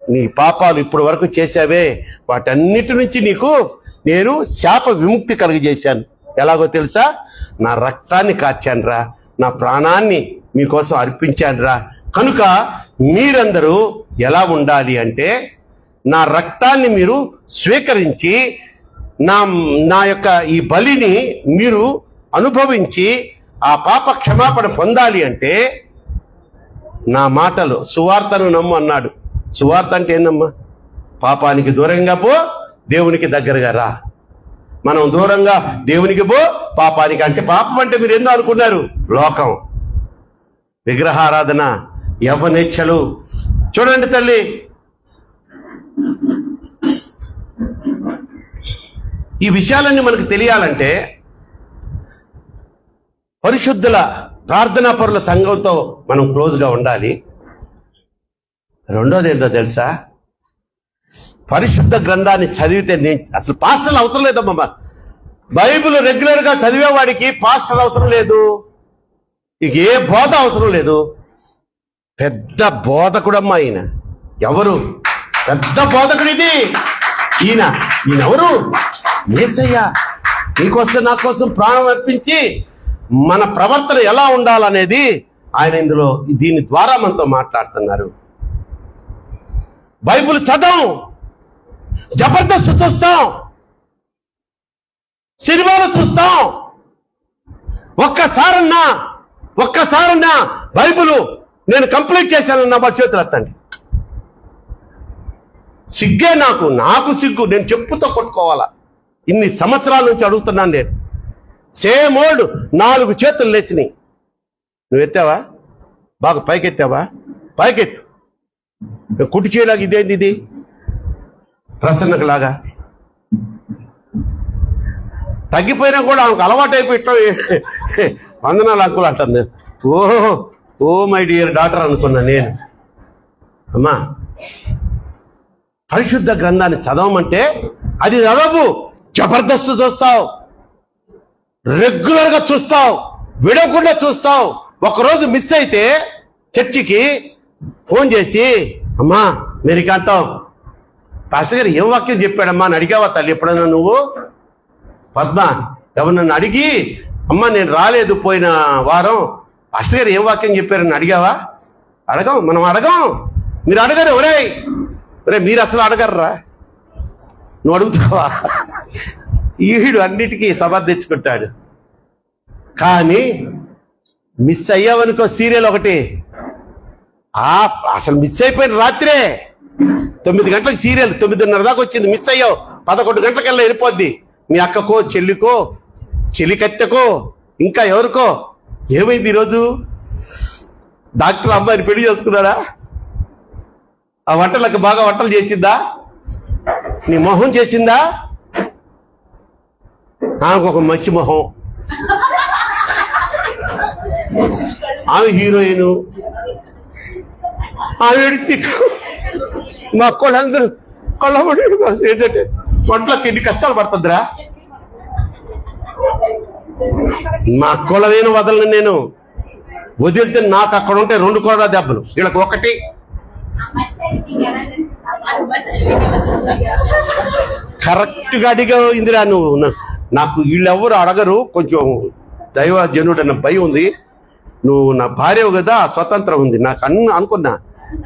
నీ పాపాలు ఇప్పుడు వరకు చేశావే వాటన్నిటి నుంచి నీకు నేను శాప విముక్తి కలుగజేశాను. ఎలాగో తెలుసా? నా రక్తాన్ని కార్చానురా, నా ప్రాణాన్ని మీకోసం అర్పించానురా. కనుక మీరందరూ ఎలా ఉండాలి అంటే, నా రక్తాన్ని మీరు స్వీకరించి నా యొక్క ఈ బలిని మీరు అనుభవించి ఆ పాప క్షమాపణ పొందాలి అంటే నా మాటలు, సువార్తను నమ్ము అన్నాడు. సువార్త అంటే ఏందమ్మా? పాపానికి దూరంగా పో, దేవునికి దగ్గరగా రా. మనం దూరంగా దేవునికి పో, పాపానికి. అంటే పాపం అంటే మీరు ఏందో అనుకున్నారు? లోకం, విగ్రహారాధన, యవ్వనేచ్ఛలు. చూడండి తల్లి, ఈ విషయాలన్నీ మనకు తెలియాలంటే పరిశుద్ధుల ప్రార్థనా పరుల సంఘంతో మనం క్లోజ్గా ఉండాలి. రెండోది ఏంటో తెలుసా? పరిశుద్ధ గ్రంథాన్ని చదివితే అసలు పాస్టర్లు అవసరం లేదమ్మా. బైబిల్ రెగ్యులర్గా చదివేవాడికి పాస్టర్ అవసరం లేదు, ఇక ఏ బోధ అవసరం లేదు. పెద్ద బోధకుడమ్మా ఈయన. ఎవరు? పెద్ద బోధకుడు ఇది. ఈయనెవరు? యేసయ్య. నీకోసం నా కోసం ప్రాణం అర్పించి మన ప్రవర్తన ఎలా ఉండాలనేది ఆయన ఇందులో దీని ద్వారా మనతో మాట్లాడుతున్నారు. బైబిల్ చదవం, జబర్దస్త్ చూస్తాం, సినిమాలు చూస్తాం. ఒక్కసారన్నా బైబిల్ నేను కంప్లీట్ చేశానన్న మా చేతులు ఎత్తండి. సిగ్గే నాకు సిగ్గు. నేను చెప్పుతో కొట్టుకోవాలా. ఇన్ని సంవత్సరాల నుంచి అడుగుతున్నాను నేను. సేమ్ ఓల్డ్ 4 చేతులు లేచినాయి. నువ్వు ఎత్తావా? బాగా పైకెత్తావా? పైకెత్తు. కుటి చేయలాగా ఇదేంది ఇది? ప్రసన్నకు లాగా తగ్గిపోయినా కూడా ఆమెకు అలవాటు అయిపోయి వందనాలు అంకులు అంటుంది. ఓ మై డియర్ డాటర్ అనుకున్నా నేను. అమ్మా, పరిశుద్ధ గ్రంథాన్ని చదవమంటే అది చదవు. జబర్దస్త్ చూస్తావు, రెగ్యులర్ గా చూస్తావు, విడవకుండా చూస్తావు. ఒకరోజు మిస్ అయితే చర్చికి ఫోన్ చేసి, అమ్మా మీరు అంటావు, పాస్టర్ గారు ఏం వాక్యం చెప్పాడమ్మా అని అడిగావా తల్లి ఎప్పుడన్నా నువ్వు? పద్మ ఎవరు నన్ను అడిగి, అమ్మ నేను రాలేదు పోయిన వారం, పాస్టర్ గారు ఏం వాక్యం చెప్పారని అడిగావా? మనం అడగం. మీరు అడగరు. ఒరే మీరు అసలు అడగర్రా. నువ్వు అడుగుతావా? ఈడు అన్నిటికీ సమర్థించుకుంటాడు. కానీ మిస్ అయ్యావనుకో సీరియల్ ఒకటి, అసలు మిస్ అయిపోయిన రాత్రే 9 గంటలకు సీరియల్ 9:30 దాకా వచ్చింది. మిస్ అయ్యావు 11 గంటలకల్లా వెళ్ళిపోద్ది. మీ అక్కకో చెల్లికో చెలికత్తెకో ఇంకా ఎవరికో. ఏమైంది ఈరోజు? డాక్టర్ అమ్మాయిని పెళ్లి చేసుకున్నాడా? ఆ వంటలకు బాగా వంటలు చేసిందా? నీ మొహం చేసిందా? ఆమెకు ఒక మంచి మొహం, ఆమె హీరోయిన్, ఆమె ఏడిస్తే మా అక్కలందరూ కళ్ళబడి ఏంటంటే వంటలకు ఎన్ని కష్టాలు పడుతుందిరా. మా అక్కలనేను వదలను. నేను వదిలితే నాకు అక్కడ ఉంటే 2 కోళ్ళ దెబ్బలు, వీళ్ళకి 1. కరెక్ట్ గా అడిగా ఇందిరా నువ్వు. నాకు వీళ్ళెవ్వరు అడగరు. కొంచెం దైవజనుడు అన్న భయం ఉంది. నువ్వు నా భార్యవు కదా, స్వతంత్రం ఉంది. నాకు అనుకున్నా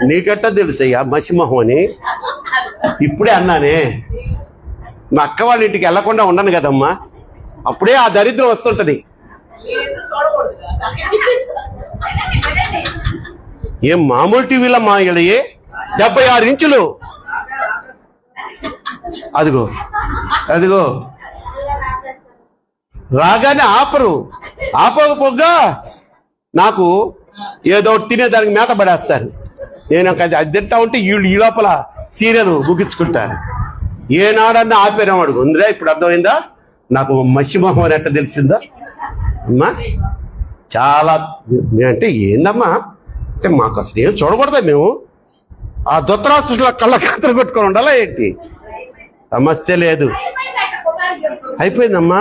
నీకెట్టా తెలుసయ్యా మసిమోహం అని. ఇప్పుడే అన్నానే, మా అక్క వాళ్ళ ఇంటికి వెళ్లకుండా ఉండను కదమ్మా, అప్పుడే ఆ దరిద్రం వస్తుంటది. ఏం మామూలు టీవీలమ్మా ఇళ్ళయే 76 ఇంచులు. అదిగో రాగానే ఆపకపోగా నాకు ఏదో తినేదానికి మేత పడేస్తారు. నేను అది తింటా ఉంటే వీళ్ళు ఈ లోపల సీరియల్ ముగించుకుంటారు. ఏనాడన్నా ఆపేనాడు ఉందిరా. ఇప్పుడు అర్థమైందా నాకు మసిమోహం అని ఎట్ట తెలిసిందా అమ్మా? చాలా అంటే ఏందమ్మా అంటే మాకు అసలు ఏం చూడకూడదా? మేము ఆ దుత్తరాష్ట్రుల కళ్ళ కత్తలు పెట్టుకొని ఉండాలా ఏంటి? సమస్య లేదు, అయిపోయిందమ్మా.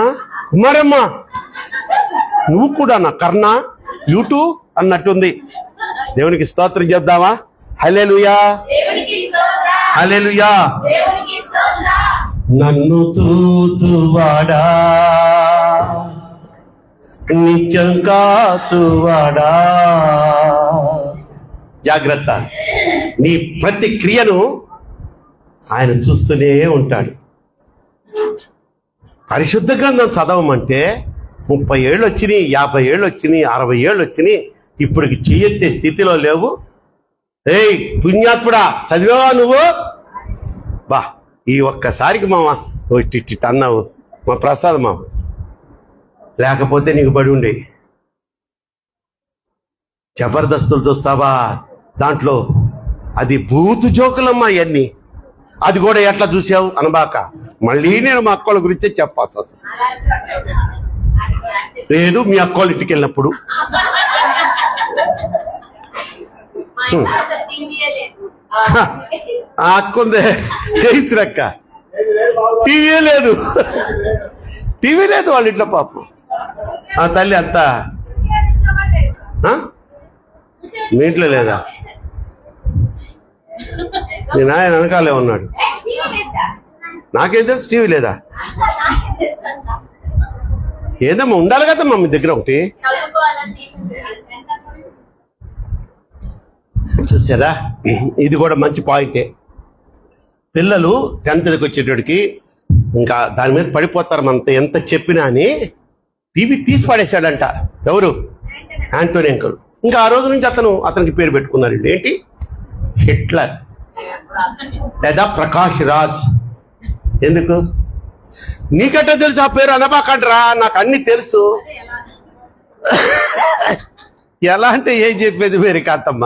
కుమారమ్మా నువ్వు కూడా నా కర్ణ యూట్యూబ్ అన్నట్టుంది. దేవునికి స్తోత్రం చెప్దామా? హల్లెలూయా, హల్లెలూయా. నన్ను తూతువాడా, నిత్యం కాచువాడా. జాగ్రత్త, నీ ప్రతి క్రియను ఆయన చూస్తూనే ఉంటాడు. పరిశుద్ధ గ్రంథం చదవమంటే 30 ఏళ్ళు వచ్చినాయి, 50 ఏళ్ళు వచ్చినాయి, 60 ఏళ్ళు వచ్చినాయి, ఇప్పటికి చెయ్యెత్తే స్థితిలో లేవు. ఏయ్ పుణ్యాత్ముడా, చదివావా నువ్వు? బా ఈ ఒక్కసారికి మామ ఇట్టి అన్నావు మా ప్రసాద్ మామ, లేకపోతే నీకు బడి ఉండే. జబర్దస్తులు చూస్తావా? దాంట్లో అది బూతు జోకులమ్మా ఇవన్నీ. అది కూడా ఎట్లా చూసావు అనబాక, మళ్ళీ నేను మా అక్కల గురించే చెప్పాల్సి వస్తుంది. లేదు మీ అక్కల ఇంటికి వెళ్ళినప్పుడు అక్కుందే చేసిరక్క, టీవీ లేదు వాళ్ళ ఇంట్లో పాపం. ఆ తల్లి అంతా మీ ఇంట్లో లేదా? మీ నాయన వెనకాలే ఉన్నాడు. నాకేం తెలుసు టీవీ లేదా? ఏదమ్మా ఉండాలి కదమ్మా మీ దగ్గర ఒకటి. చూసారా, ఇది కూడా మంచి పాయింటే. పిల్లలు 10th వచ్చేటోడికి ఇంకా దాని మీద పడిపోతారు, మనతో ఎంత చెప్పినా అని టీవీ తీసి పడేశాడంట. ఎవరు? Anthony uncle. ఇంకా ఆ రోజు నుంచి అతనికి పేరు పెట్టుకున్నారు ఏంటి, హిట్లర్ లేదా ప్రకాష్ రాజ్. ఎందుకు? నీకంటే తెలుసు ఆ పేరు, అనబాకండ్రా, నాకు అన్ని తెలుసు. ఎలా అంటే ఏం చెప్పేది వేరే కాంతమ్మ,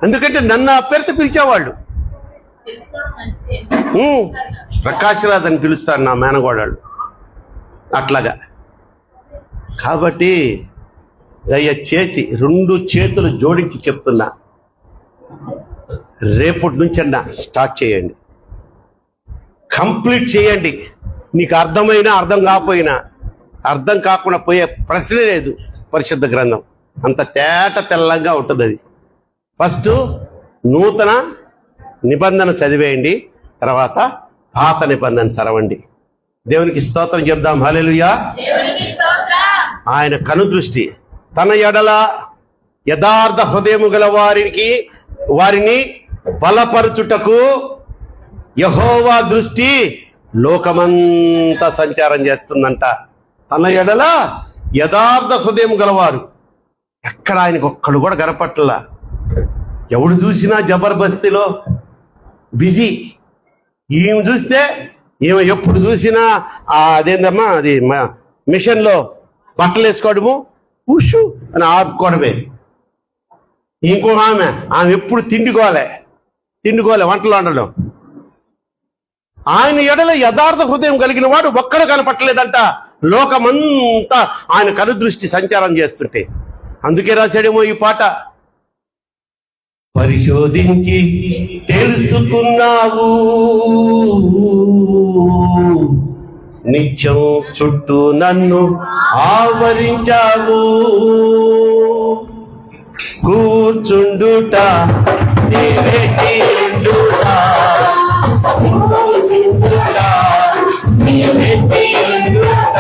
ఎందుకంటే నన్ను ఆ పేరుతో పిలిచేవాళ్ళు. ప్రకాష్ రాజ్ అని పిలుస్తారు నా మేనగోడాళ్ళు అట్లాగా. కాబట్టి దయచేసి 2 చేతులు జోడించి చెప్తున్నా, రేపటి నుంచన్నా స్టార్ట్ చేయండి, కంప్లీట్ చేయండి. నీకు అర్థమైనా అర్థం కాకపోయినా, అర్థం కాకుండా పోయే ప్రశ్నే లేదు. పరిశుద్ధ గ్రంథం అంత తేట తెల్లంగా ఉంటుంది. అది ఫస్ట్ నూతన నిబంధన చదివేయండి, తర్వాత పాత నిబంధన చదవండి. దేవునికి స్తోత్రం చెప్దాం. హల్లెలూయా. ఆయన కనుదృష్టి తన ఎడల యథార్థ హృదయము గల వారిని బలపరచుటకు యెహోవా దృష్టి లోకమంతా సంచారం చేస్తుందంట. తన ఎడల యథార్థ హృదయం గలవారు. ఎక్కడ ఆయనకు ఒక్కడు కూడా కనపట్లా. ఎవడు చూసినా జబర్దస్తిలో బిజీ. ఈమె చూస్తే ఈమె ఎప్పుడు చూసినా అదేందమ్మా, అది మిషన్లో బట్టలు వేసుకోవడము, ఉషు అని ఆపుకోవడమే. ఇంకో ఆమె ఎప్పుడు తిండికోలే వంటలు వండడం. ఆయన ఎడల యథార్థ హృదయం కలిగిన వాడు ఒక్కడు కనపట్టలేదంట. లోకమంతా ఆయన కనుదృష్టి సంచారం చేస్తుంటే. అందుకే రాశాడేమో ఈ పాట, పరిశోధించి తెలుసుకున్నావు, నిత్యం చుట్టూ నన్ను ఆవరించావు, కూర్చుండుట నీవేటి ఉండుట, నీవేటి ఉండుట,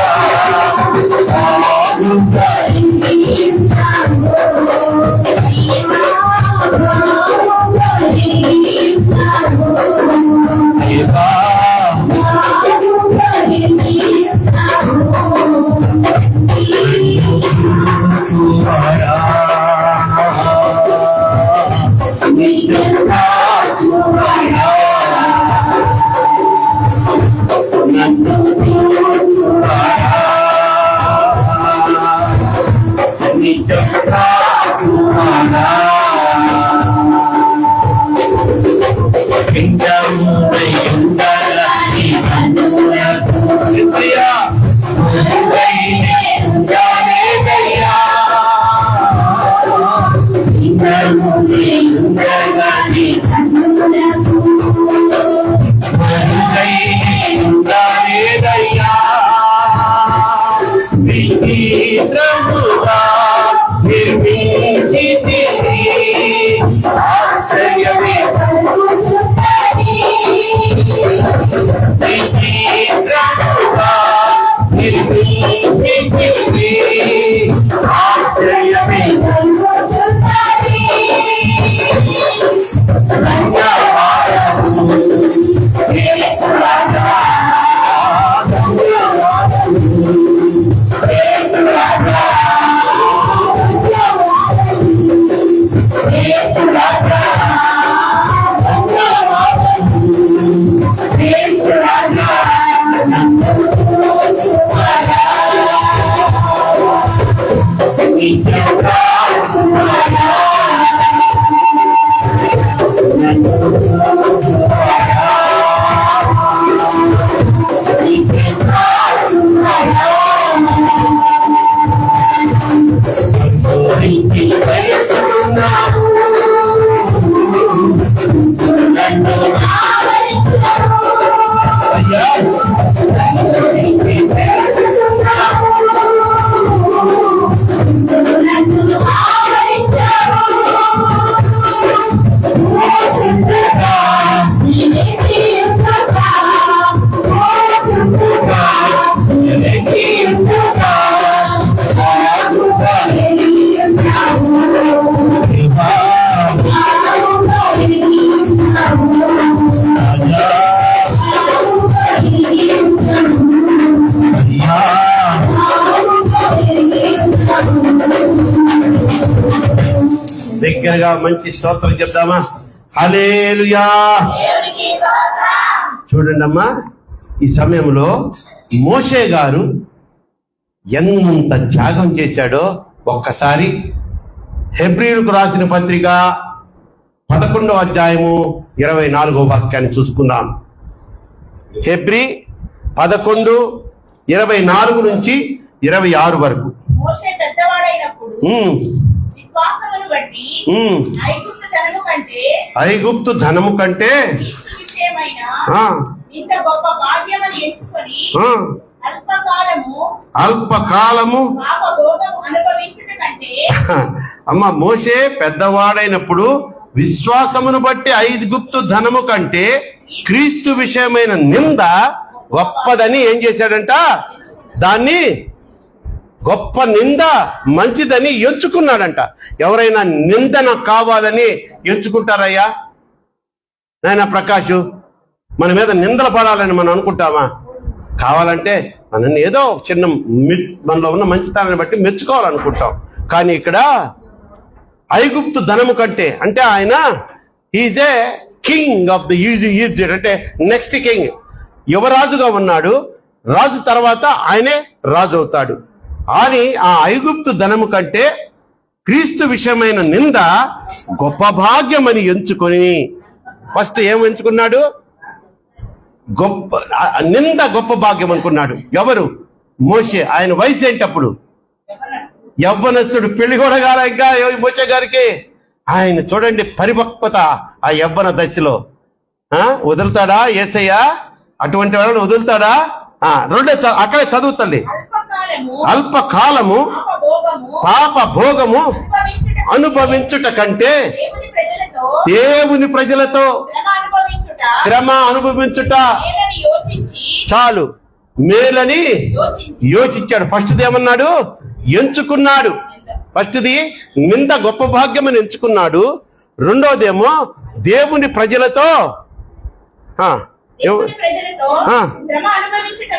బిగ్గరగా మంచి స్తోత్రం చెప్దామా? హల్లెలూయా. చూడండి అమ్మా, ఈ సమయంలో మోషే గారు ఎంత త్యాగం చేశాడో ఒక్కసారి హెబ్రీయులకు రాసిన పత్రిక 11వ అధ్యాయము 24వ వాక్యాన్ని చూసుకుందాం. హెబ్రీ 11:24 నుంచి 26 వరకు. మోషే పెద్దవాడైనప్పుడు విశ్వాసమును బట్టి ఐగుప్తు ధనము కంటే విషయమైన ఇంత గొప్ప భాగ్యమని ఎంచుకొని అల్పకాలము అనుభవించుట కంటే అమ్మ, మోషే పెద్దవాడైనప్పుడు విశ్వాసమును బట్టి ఐగుప్తు ధనము కంటే క్రీస్తు విషయమైన నింద గొప్పదని ఏం చేశాడంట? దాన్ని గొప్ప నింద మంచిదని ఎంచుకున్నాడంట. ఎవరైనా నిందన కావాలని ఎంచుకుంటారయ్యా? నాయన ప్రకాష్, మన మీద నిందలు పడాలని మనం అనుకుంటామా? కావాలంటే మనల్ని ఏదో చిన్న మనలో ఉన్న మంచితనాన్ని బట్టి మెచ్చుకోవాలనుకుంటాం. కానీ ఇక్కడ ఐగుప్తు ధనము కంటే అంటే ఆయన is a king of the Egypt, అంటే నెక్స్ట్ కింగ్, యువరాజుగా ఉన్నాడు. రాజు తర్వాత ఆయనే రాజు అవుతాడు. అని ఆ ఐగుప్తు ధనము కంటే క్రీస్తు విషయమైన నింద గొప్ప భాగ్యమని ఎంచుకొని, ఫస్ట్ ఏం ఎంచుకున్నాడు? నింద గొప్ప భాగ్యం అనుకున్నాడు. ఎవరు? మోషే. ఆయన వయసు ఏంటప్పుడు? యవ్వనస్తుడు. పెళ్లి కూడా కాల ఇంకా మోషే గారికి. ఆయన చూడండి పరిపక్వత ఆ యవ్వన దశలో. వదులుతాడా యేసయ్య? అటువంటి వాళ్ళని వదులుతాడా? రెండో అక్కడే చదువుతండి. అల్పకాలము పాప భోగము అనుభవించుట కంటే దేవుని ప్రజలతో శ్రమ అనుభవించుట చాలు మేలని యోచించాడు. ఫస్ట్ది ఏమన్నాడు? ఎంచుకున్నాడు. ఫస్ట్ది నింద గొప్ప భాగ్యమని ఎంచుకున్నాడు. రెండోదేమో దేవుని ప్రజలతో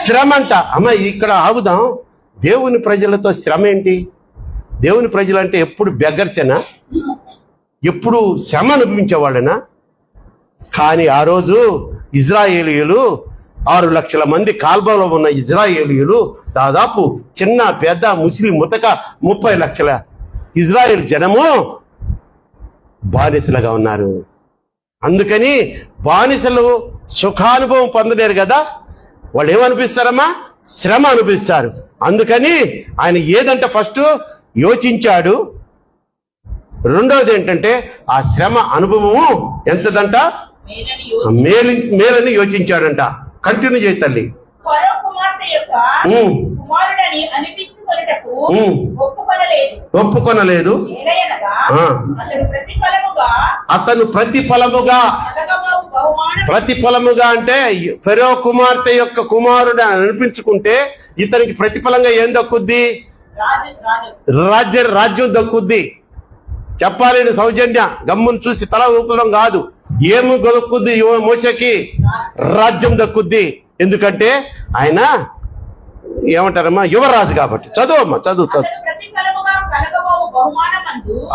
శ్రమ అంట. అమ్మ, ఇక్కడ ఆగుదాం. దేవుని ప్రజలతో శ్రమ ఏంటి? దేవుని ప్రజలంటే ఎప్పుడు బెగ్గర్సేనా? ఎప్పుడు శ్రమ అనుభవించేవాళ్ళేనా? కానీ ఆ రోజు ఇజ్రాయేలీయులు 6 లక్షల మంది కాల్బలో ఉన్న ఇజ్రాయేలీయులు, దాదాపు చిన్న పెద్ద ముస్లిం ముతక 30 లక్షల ఇజ్రాయేల్ జనము బానిసలుగా ఉన్నారు. అందుకని బానిసలు సుఖానుభవం పొందలేరు కదా, వాళ్ళు ఏమనిపిస్తారమ్మా? శ్రమ అనిపిస్తారు. అందుకని ఆయన ఏదంటే ఫస్ట్ యోచించాడు. రెండోది ఏంటంటే ఆ శ్రమ అనుభవము ఎంతదంట? మేలని యోచించాడంట. కంటిన్యూ చేయి తల్లి. ఒప్పుకొనలేదు. అతను ప్రతిఫలముగా అంటే ఫరో కుమార్తె యొక్క కుమారుడు అనిపించుకుంటే ఇతనికి ప్రతిఫలంగా ఏం దక్కుద్ది? రాజ్యం దక్కుద్ది. చెప్పాలి సౌజన్య, గమ్మును చూసి తల ఊపడం కాదు. ఏమి దొక్కుద్ది? మోషకి రాజ్యం దక్కుద్ది. ఎందుకంటే ఆయన ఏమంటారమ్మా? యువరాజు కాబట్టి. చదువమ్మా, చదువు.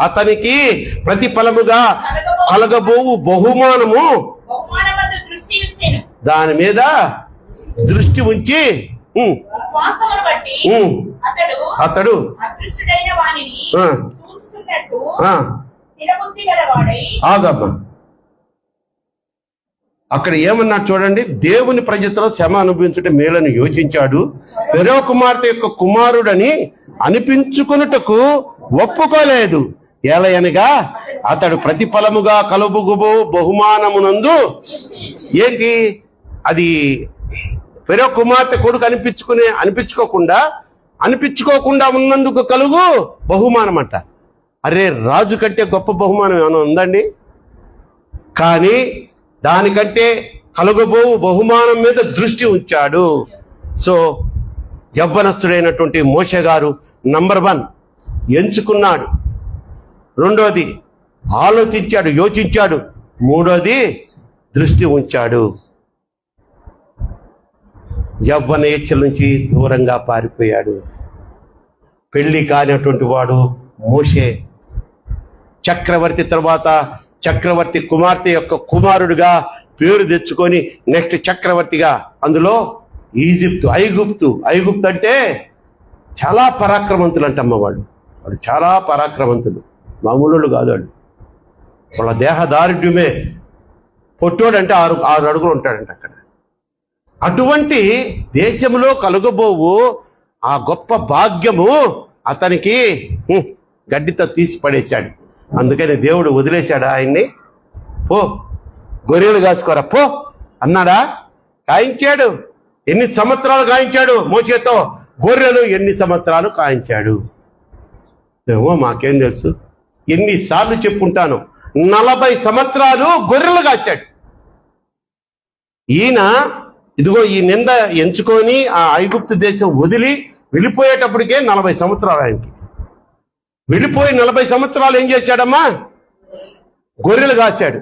అతనికి ప్రతిఫలముగా కలగబోవు బహుమానము దాని మీద దృష్టి ఉంచి అతడు ఆగమ్మా, అక్కడ ఏమన్నా చూడండి. దేవుని ప్రజలతో శ్రమ అనుభవించుట మేలని యోచించాడు. ఫరో కుమార్తె యొక్క కుమారుడని అనిపించుకున్నటకు ఒప్పుకోలేదు. ఏలయనగా అతడు ప్రతిఫలముగా కలుగుబో బహుమానమునందు ఏంటి అది? ఫరో కుమార్తె కొడుకు అనిపించుకోకుండా ఉన్నందుకు కలుగు బహుమానం అంట. అరే, రాజు కంటే గొప్ప బహుమానం ఏమైనా ఉందండి? కానీ దానికంటే కలుగబోవు బహుమానం మీద దృష్టి ఉంచాడు. సో యవ్వనస్తుడైనటువంటి మోషే గారు నంబర్ 1 ఎంచుకున్నాడు. రెండోది ఆలోచించాడు, యోచించాడు. మూడోది దృష్టి ఉంచాడు. యవ్వన ఏచ్ఛల నుంచి దూరంగా పారిపోయాడు. పెళ్లి కానిటువంటి వాడు మోషే. చక్రవర్తి తర్వాత చక్రవర్తి కుమార్తె యొక్క కుమారుడిగా పేరు తెచ్చుకొని నెక్స్ట్ చక్రవర్తిగా, అందులో ఐగుప్తు అంటే చాలా పరాక్రమంతులు అంటమ్మ వాళ్ళు చాలా పరాక్రమంతులు, మామూలు కాదు వాళ్ళు. వాళ్ళ దేహదారుఢ్యమే, పొట్టోడంటే 6 అడుగులు ఉంటాడంట అక్కడ. అటువంటి దేశంలో కలుగబోవు ఆ గొప్ప భాగ్యము అతనికి గడ్డితో తీసి పడేశాడు. అందుకని దేవుడు వదిలేశాడు ఆయన్ని. పో గొర్రెలు కాసుకోరా పో అన్నాడా? కాయించాడు. ఎన్ని సంవత్సరాలు కాయించాడు మోషేతో? గొర్రెలు ఎన్ని సంవత్సరాలు కాయించాడు ఏమో మాకేం తెలుసు. ఎన్నిసార్లు చెప్పుంటాను, 40 సంవత్సరాలు గొర్రెలు కాచాడు ఈయన. ఇదిగో ఈ నింద ఎంచుకొని ఆ ఐగుప్తు దేశం వదిలి వెళ్ళిపోయేటప్పటికే 40 సంవత్సరాలు ఆయనకి. వెళ్ళిపోయి 40 సంవత్సరాలు ఏం చేశాడమ్మా? గొర్రెలు కాశాడు.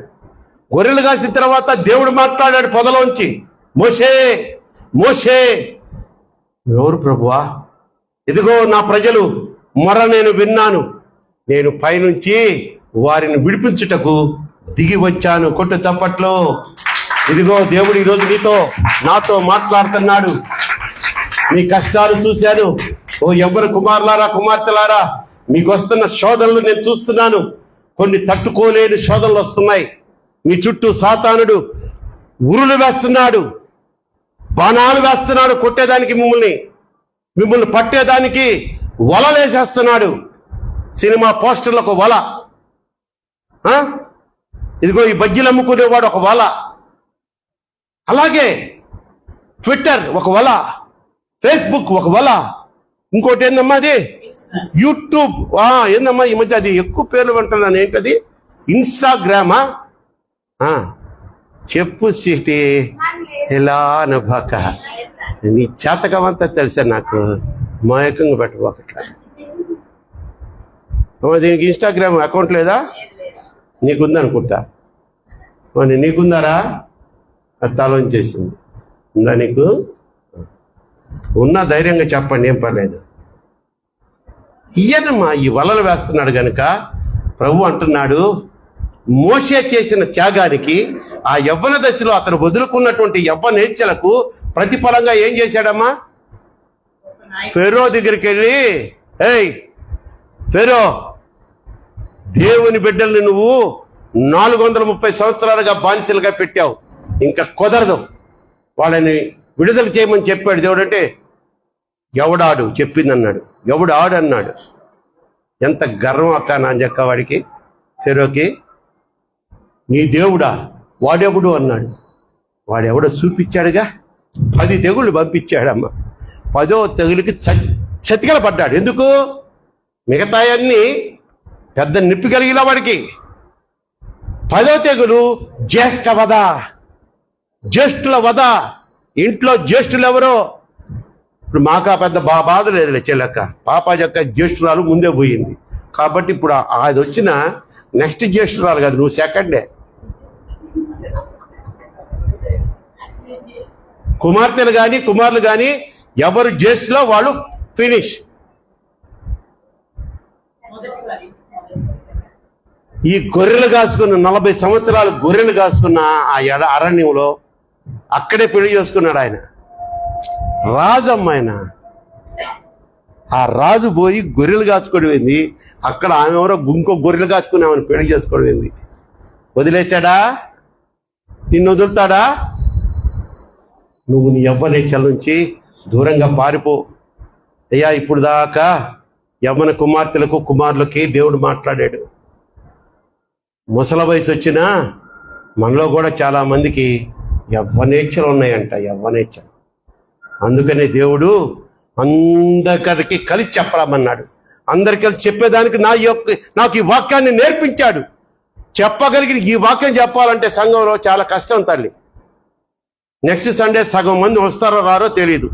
గొర్రెలు కాసిన తర్వాత దేవుడు మాట్లాడాడు పొదలోంచి, మోషే మోషే. ఎవరు ప్రభువా? ఇదిగో నా ప్రజలు మొర నేను విన్నాను, నేను పైనుంచి వారిని విడిపించుటకు దిగి వచ్చాను. కొట్టు చప్పట్లో. ఇదిగో దేవుడు ఈరోజు నాతో మాట్లాడుతున్నాడు. మీ కష్టాలు చూశాను. ఓ ఎవరు కుమారులారా కుమార్తెలారా, మీకు వస్తున్న శోధనలు నేను చూస్తున్నాను. కొన్ని తట్టుకోలేని శోధనలు వస్తున్నాయి. మీ చుట్టూ సాతానుడు ఉరులు వేస్తున్నాడు, బాణాలు వేస్తున్నాడు, కొట్టేదానికి మిమ్మల్ని పట్టేదానికి వలలేసేస్తున్నాడు. సినిమా పోస్టర్లకు వల, ఇదిగో ఈ బజ్జీలు అమ్ముకునేవాడు ఒక వల, అలాగే ట్విట్టర్ ఒక వల, ఫేస్బుక్ ఒక వల, ఇంకోటి ఏందమ్మా అది యూట్యూబ్, ఏందమ్మా ఈ మధ్య అది ఎక్కువ పేర్లు అంటున్నాను, ఏంటది ఇన్స్టాగ్రామా? చెప్పు సిటీ ఎలా అనుభాక, నీ చేతకమంతా తెలుసా నాకు, మాయకంగా పెట్టబోకట్లా. దీనికి ఇన్స్టాగ్రామ్ అకౌంట్ లేదా? నీకుందనుకుంటా. నీకుందారా? అది తలోంచేసింది. ఉందా నీకు? ఉన్నా ధైర్యంగా చెప్పండి, ఏం పర్లేదు. ఈయనమ్మా ఈ వలలు వేస్తున్నాడు గనుక ప్రభు అంటున్నాడు, మోషే చేసిన త్యాగానికి ఆ యవ్వన దశలో అతను వదులుకున్నటువంటి యవ్వనేచ్ఛలకు ప్రతిఫలంగా ఏం చేశాడమ్మా? ఫెరో దగ్గరికి వెళ్ళి, ఏయ్ ఫెరో, దేవుని బిడ్డల్ని నువ్వు 430 సంవత్సరాలుగా బానిసలుగా పెట్టావు, ఇంకా కుదరదు, వాళ్ళని విడుదల చేయమని చెప్పాడు దేవుడు. అంటే ఎవడాడు చెప్పిందన్నాడు, ఎవడు ఆడు అన్నాడు. ఎంత గర్వం అక్క నాంజక్క వాడికి, ఫెరోకి. నీ దేవుడా? వాడెవడు అన్నాడు. వాడెవడో చూపించాడుగా. 10 తెగుళ్ళు పంపించాడమ్మా. 10వ తెగులుకి చతికిల పడ్డాడు. ఎందుకు? మిగతాయన్నీ పెద్ద నిప్పి కలిగిన వాడికి. 10వ తెగులు జ్యేష్ఠ వధ, జ్యేష్ఠుల వధ. ఇంట్లో జ్యేష్ఠులు ఎవరో? ఇప్పుడు మాకా పెద్ద బాధ లేదులే చెల్లెక్క, పాప యొక్క జ్యేష్ఠురాలు ముందే పోయింది కాబట్టి ఇప్పుడు అది వచ్చిన నెక్స్ట్ జ్యేష్ఠురాలు కాదు, నువ్వు సెకండే. కుమార్తెలు కానీ కుమారులు కానీ ఎవరు జ్యేష్ఠులో వాళ్ళు ఫినిష్. ఈ గొర్రెలు కాసుకున్న 40 సంవత్సరాలు గొర్రెలు కాసుకున్న ఆ అరణ్యంలో అక్కడే పెళ్లి చేసుకున్నాడు ఆయన. రాజు అమ్మాయన. ఆ రాజు పోయి గొర్రెలు కాచుకోవడం, అక్కడ ఆమె ఎవరో ఇంకో గొర్రెలు కాచుకుని ఆమెను పెళ్లి చేసుకోవడం. వదిలేశాడా? నిన్ను వదులుతాడా? నువ్వు నీ యవ్వనేచ్ఛల నుంచి దూరంగా పారిపో. అయ్యా ఇప్పుడు దాకా యవ్వన కుమార్తెలకు కుమారులకి దేవుడు మాట్లాడాడు. ముసల వయసు వచ్చినా మనలో కూడా చాలా మందికి యవ్వనేచ్ఛలు ఉన్నాయంట, యవ్వనేచ్ఛలు. అందుకనే దేవుడు అందరికీ కలిసి చెప్పరామన్నాడు. అందరికీ చెప్పేదానికి నాకు ఈ వాక్యాన్ని నేర్పించాడు. చెప్పగలిగిన ఈ వాక్యం చెప్పాలంటే సంఘంలో చాలా కష్టం తల్లి. నెక్స్ట్ సండే సగం మంది వస్తారో రారో తెలీదు.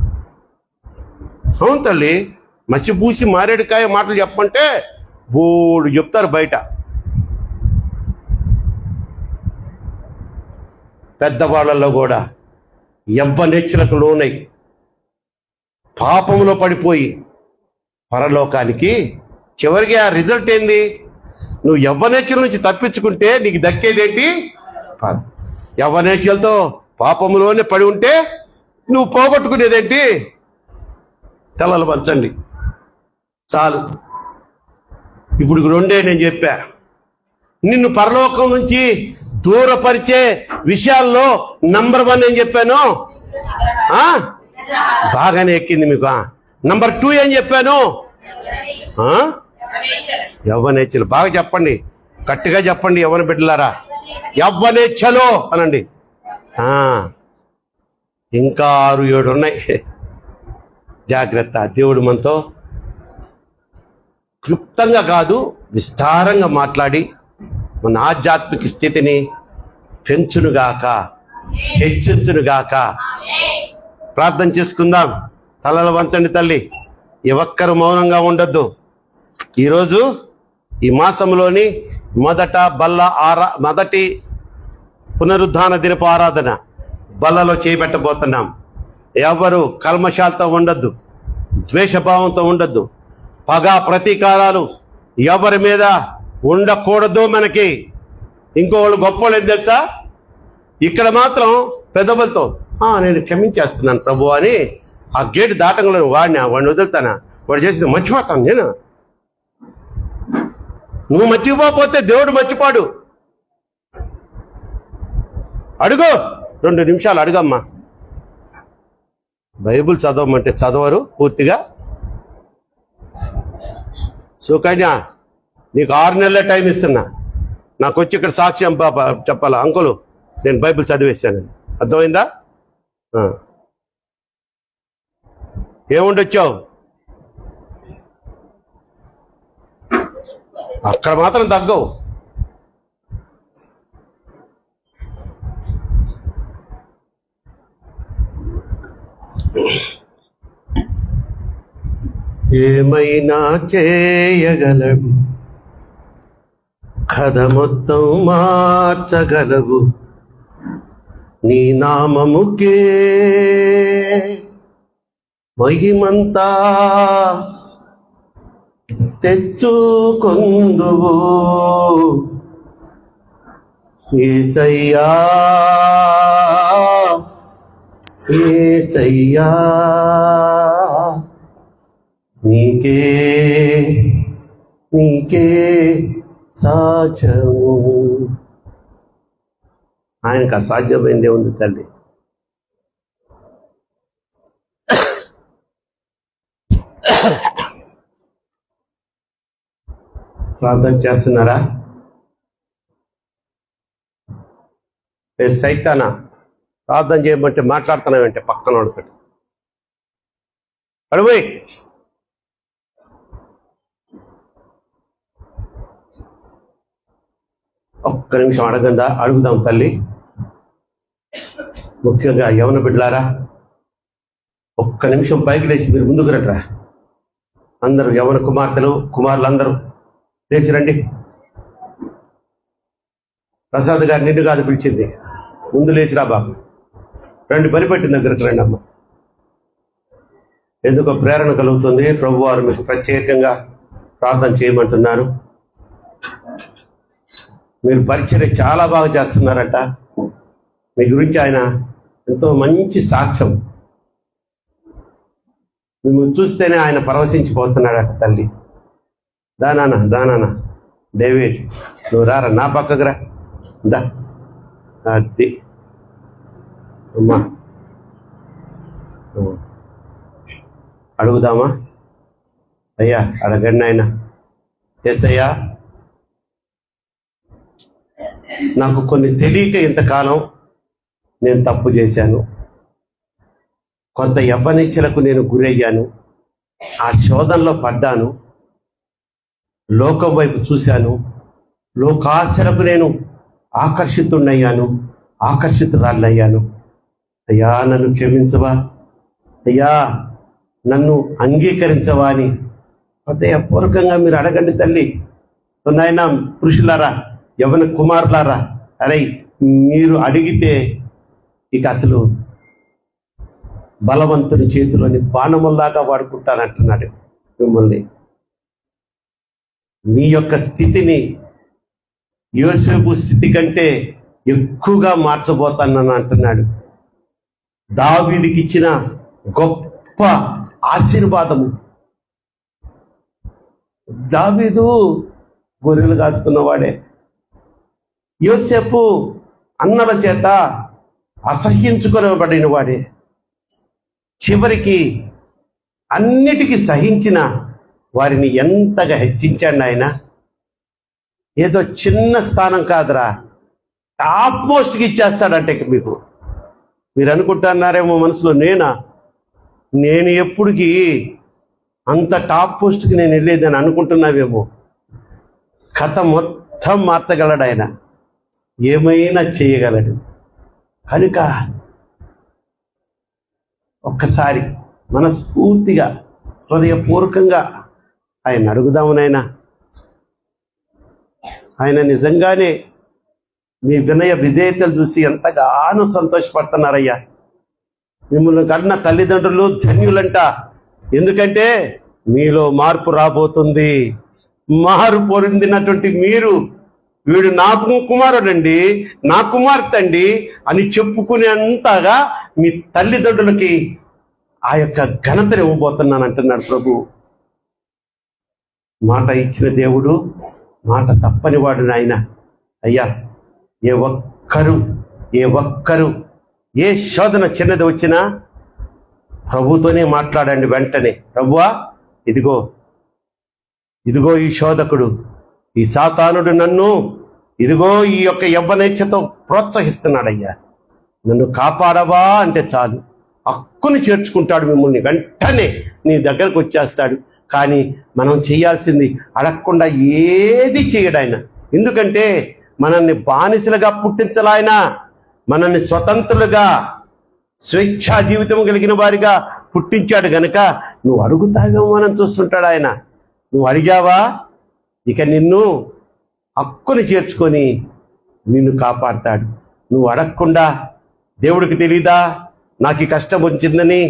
అవును తల్లి, మసిపూసి మారేడుకాయ మాటలు చెప్పంటే బోడు చెప్తారు బయట. పెద్దవాళ్ళల్లో కూడా యవ్వనేచ్ఛలకు లోనై పాపంలో పడిపోయి పరలోకానికి చివరికి ఆ రిజల్ట్ ఏంది? నువ్వు యవ్వనేచ్ఛల నుంచి తప్పించుకుంటే నీకు దక్కేదేంటి? యవ్వనేచ్ఛలతో పాపములోనే పడి ఉంటే నువ్వు పోగొట్టుకునేదేంటి? తలలు పంచండి చాలు. ఇప్పుడు రెండే నేను చెప్పా. నిన్ను పరలోకం నుంచి దూరపరిచే విషయాల్లో నంబర్ 1 ఏం చెప్పాను? బాగానే ఎక్కింది మీకు. నంబర్ 2 ఏం చెప్పాను? యవ్వనేచ్ఛలు. బాగా చెప్పండి, గట్టిగా చెప్పండి యవ్వన బిడ్డలారా. యవ్వనేచ్ఛలో అనండి. ఇంకా 6-7 ఉన్నాయి. జాగ్రత్త. దేవుడు మనతో క్లుప్తంగా కాదు, విస్తారంగా మాట్లాడి మన ఆధ్యాత్మిక స్థితిని పెంచునుగాక, హెచ్చించునుగాక. ప్రార్థన చేసుకుందాం. తలలు వంచండి తల్లి. ఈ ఒక్కరు మౌనంగా ఉండొద్దు. ఈరోజు ఈ మాసంలోని మొదటి పునరుద్ధాన దినపు ఆరాధన బల్లలో చేపెట్టబోతున్నాం. ఎవరు కల్మషాలతో ఉండొద్దు, ద్వేషభావంతో ఉండొద్దు, పగ ప్రతీకారాలు ఎవరి మీద ఉండకూడదు. మనకి ఇంకోళ్ళు గొప్పవాళ్ళు ఏం తెలుసా? ఇక్కడ మాత్రం పెద్దవాళ్ళతో నేను క్షమించేస్తున్నాను ప్రభు అని ఆ గేటు దాటంలో వాడిని వదులుతానా? వాడు చేసింది మర్చిపోతాను నేను. నువ్వు మర్చిపోతే దేవుడు మర్చిపోడు. అడుగు, 2 నిమిషాలు అడుగమ్మా. బైబుల్ చదవమంటే చదవరు పూర్తిగా. సుకన్య, నీకు 6 నెలల టైం ఇస్తున్నా. నాకు వచ్చి ఇక్కడ సాక్ష్యం చెప్పాలా? అంకులు, నేను బైబిల్ చదివేశాను. అర్థమైందా? ఏముండొచ్చావు? అక్కడ మాత్రం తగ్గవు. ఏమైనా చేయగలవు, కథ మొత్తం మార్చగలవు, నీ నామముకే మహిమంతా తెచ్చుకొందువు యేసయ్యా, యేసయ్యా. నీకే సాధ్యము. ఆయనకు అసాధ్యమైందే ఉంది తల్లి. ప్రార్థన చేస్తున్నారా? సైతానా, ప్రార్థన చేయమంటే మాట్లాడుతున్నావంటే పక్కన వాడుకటి అడుగుపోయి. ఒక్క నిమిషం అడుగుదాం తల్లి. ముఖ్యంగా యవన బిడ్డలారా, ఒక్క నిమిషం పైకి లేచి మీరు ముందుకు రండిరా. అందరూ యవన కుమారులు అందరూ లేచి రండి. ప్రసాద్ గారు నిన్ను కాదు పిలిచింది, ముందు లేచిరా బాబు. రండి, బలిపెట్టిన దగ్గరకు రండి అమ్మ. ఎందుకో ప్రేరణ కలుగుతుంది. ప్రభు వారు మీకు ప్రత్యేకంగా ప్రార్థన చేయమంటున్నారు. మీరు పరిచర్య చాలా బాగా చేస్తున్నారట. మీ గురించి ఆయన ఎంతో మంచి సాక్ష్యం. మిమ్మల్ని చూస్తేనే ఆయన పరవశించిపోతున్నాడట తల్లి. దానానా డేవిడ్, నువ్వు రారా నా పక్కకు రా. అది అమ్మా, అడుగుదామా? అయ్యా అడగండి ఆయన. ఎస్ అయ్యా, నాకు కొన్ని తెలియక ఇంతకాలం నేను తప్పు చేశాను. కొంత యవ్వనిచ్చలకు నేను గురయ్యాను. ఆ శోధనలో పడ్డాను. లోకం వైపు చూశాను. లోకాశలకు నేను ఆకర్షితురాళ్ళయ్యాను. అయ్యా నన్ను క్షమించవా, అయ్యా నన్ను అంగీకరించవా అని హృదయపూర్వకంగా మీరు అడగండి తల్లి. నాయన పురుషులారా, యవన కుమారులారా, అరే మీరు అడిగితే ఇక అసలు బలవంతుని చేతిలోని బాణముల్లాగా వాడుకుంటానంటున్నాడు మిమ్మల్ని. మీ యొక్క స్థితిని యోసేపు స్థితి కంటే ఎక్కువగా మార్చబోతానని అంటున్నాడు. దావీదుకి ఇచ్చిన గొప్ప ఆశీర్వాదము. దావీదు గొర్రెలు కాసుకున్నవాడే. యోసేపు అన్నల చేత అసహ్యించుకొనబడిన వాడే. చివరికి అన్నిటికీ సహించిన వారిని ఎంతగా హెచ్చించాడు ఆయన. ఏదో చిన్న స్థానం కాదురా, టాప్ మోస్ట్కి ఇచ్చేస్తాడంటే మీకు. మీరు అనుకుంటున్నారేమో మనసులో, నేను ఎప్పుడుకి అంత టాప్ పోస్ట్కి నేను వెళ్ళేదని అనుకుంటున్నావేమో. కథ మొత్తం మార్చగలడు ఆయన, ఏమైనా చేయగలడు. కనుక ఒక్కసారి మనస్ఫూర్తిగా హృదయపూర్వకంగా ఆయన అడుగుదామునైనా. ఆయన నిజంగానే మీ వినయ విధేయతలు చూసి ఎంతగానో సంతోషపడుతున్నారయ్యా. మిమ్మల్ని కన్న తల్లిదండ్రులు ధన్యులంట. ఎందుకంటే మీలో మార్పు రాబోతుంది. మార్పు పొందినటువంటి మీరు, వీడు నా కుమారుడండి, నా కుమార్తె అండి అని చెప్పుకునేంతగా మీ తల్లిదండ్రులకి ఆ యొక్క ఘనతను ఇవ్వబోతున్నాను అంటున్నాడు ప్రభు. మాట ఇచ్చిన దేవుడు మాట తప్పని వాడు నాయన. అయ్యా, ఏ ఒక్కరు ఏ శోధన చిన్నది వచ్చినా ప్రభుతోనే మాట్లాడండి వెంటనే. ప్రభువా, ఇదిగో ఈ శోధకుడు, ఈ సాతానుడు నన్ను ఇదిగో ఈ యొక్క యవ్వనేచ్ఛతో ప్రోత్సహిస్తున్నాడయ్యా, నన్ను కాపాడవా అంటే చాలు, హక్కుని చేర్చుకుంటాడు. మిమ్మల్ని వెంటనే నీ దగ్గరకు వచ్చేస్తాడు. కానీ మనం చేయాల్సింది అడగకుండా ఏది చేయడాయన. ఎందుకంటే మనల్ని బానిసలుగా పుట్టించలాయన, మనల్ని స్వతంత్రులుగా స్వేచ్ఛా జీవితం కలిగిన వారిగా పుట్టించాడు గనుక నువ్వు అడుగుతావేమో మనం చూస్తుంటాడు ఆయన. నువ్వు అడిగావా, ఇక నిన్ను హక్కుని చేర్చుకొని నిన్ను కాపాడతాడు. నువ్వు అడగకుండా దేవుడికి తెలీదా నాకు ఈ కష్టం వచ్చిందని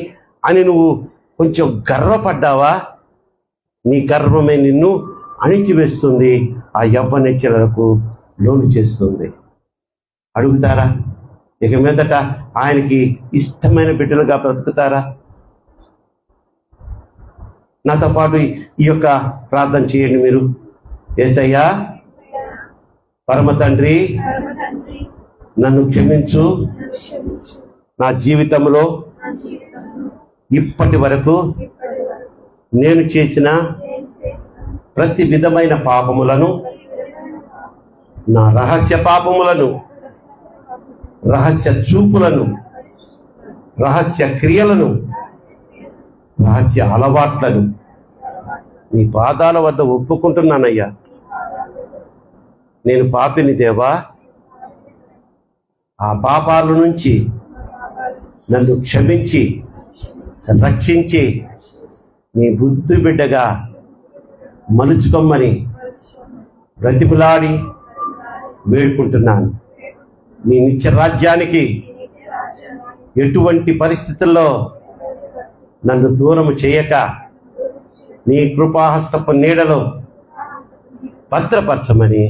అని నువ్వు కొంచెం గర్వపడ్డావా, నీ గర్వమే నిన్ను అణిచివేస్తుంది, ఆ యవ్వనెచ్చలకు లోను చేస్తుంది. అడుగుతారా? ఇక మీదట ఆయనకి ఇష్టమైన బిడ్డలుగా బ్రతుకుతారా? నాతో పాటు ఈ యొక్క ప్రార్థన చేయండి మీరు. యేసయ్యా, పరమ తండ్రి, నన్ను క్షమించు. నా జీవితంలో ఇప్పటి వరకు నేను చేసిన ప్రతి విధమైన పాపములను, నా రహస్య పాపములను, రహస్య చూపులను, రహస్య క్రియలను, రహస్య అలవాట్లను నీ పాదాల వద్ద ఒప్పుకుంటున్నానయ్యా. నేను పాపిని దేవా. ఆ పాపాల నుంచి నన్ను క్షమించి రక్షించి నీ బుద్ధి బిడ్డగా మలుచుకోమని బ్రతిమలాడి వేడుకుంటున్నాను. నీ నిత్య రాజ్యానికి ఎటువంటి పరిస్థితుల్లో నన్ను దూరము చేయక నీ కృపాహస్తపు నీడలో భద్రపరచమని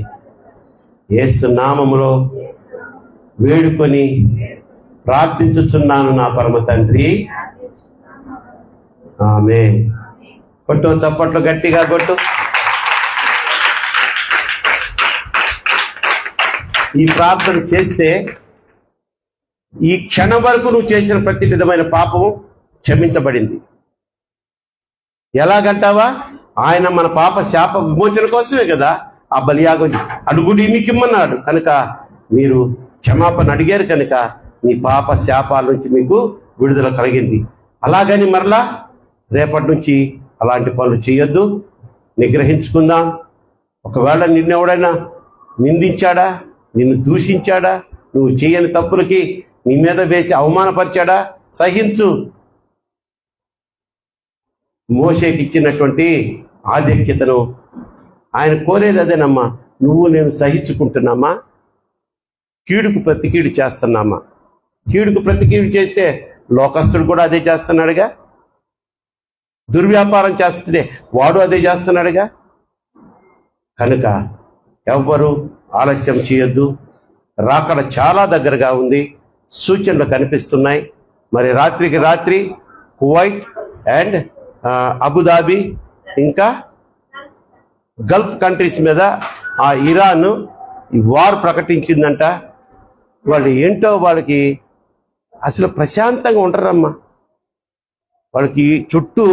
యేసు నామములో వేడుకొని ప్రార్థించుచున్నాను నా పరమ తండ్రి. ఆమేన్. కొట్టు, చప్పట్లు గట్టిగా కొట్టు. ఈ ప్రార్థన చేస్తే ఈ క్షణం వరకు నువ్వు చేసిన ప్రతి విధమైన పాపము క్షమించబడింది. ఎలాగంటావా? ఆయన మన పాప శాప విమోచన కోసమే కదా ఆ బలియాగం అడుగుడి మీకు ఇమ్మన్నాడు. కనుక మీరు క్షమాపణ అడిగారు కనుక మీ పాప శాపాల నుంచి మీకు విడుదల కలిగింది. అలాగని మరలా రేపటి నుంచి అలాంటి పనులు చేయొద్దు, నిగ్రహించుకుందాం. ఒకవేళ నిన్నెవడైనా నిందించాడా, నిన్ను దూషించాడా, నువ్వు చేయని తప్పులకి నీ మీద వేసి అవమానపరిచాడా, సహించు. మోషేకి ఇచ్చినటువంటి ఆధిక్యతను ఆయన కోరేది అదేనమ్మా. నువ్వు నేను సహించుకుంటున్నామా, కీడుకు ప్రతి కీడు చేస్తున్నామా? కీడుకు ప్రతి కీడు చేస్తే లోకస్తుడు కూడా అదే చేస్తున్నాడుగా. దుర్వ్యాపారం చేస్తే వాడు అదే చేస్తున్నాడుగా. కనుక ఎవ్వరూ ఆలస్యం చేయొద్దు. రాకడ చాలా దగ్గరగా ఉంది. సూచనలు కనిపిస్తున్నాయి. మరి రాత్రికి రాత్రి కువైట్ అండ్ అబుదాబి ఇంకా గల్ఫ్ కంట్రీస్ మీద ఆ ఇరాన్ వార్ ప్రకటించిందంట. వాళ్ళు ఏంటో వాళ్ళకి అసలు ప్రశాంతంగా ఉంటారమ్మా. వాళ్ళకి చుట్టూ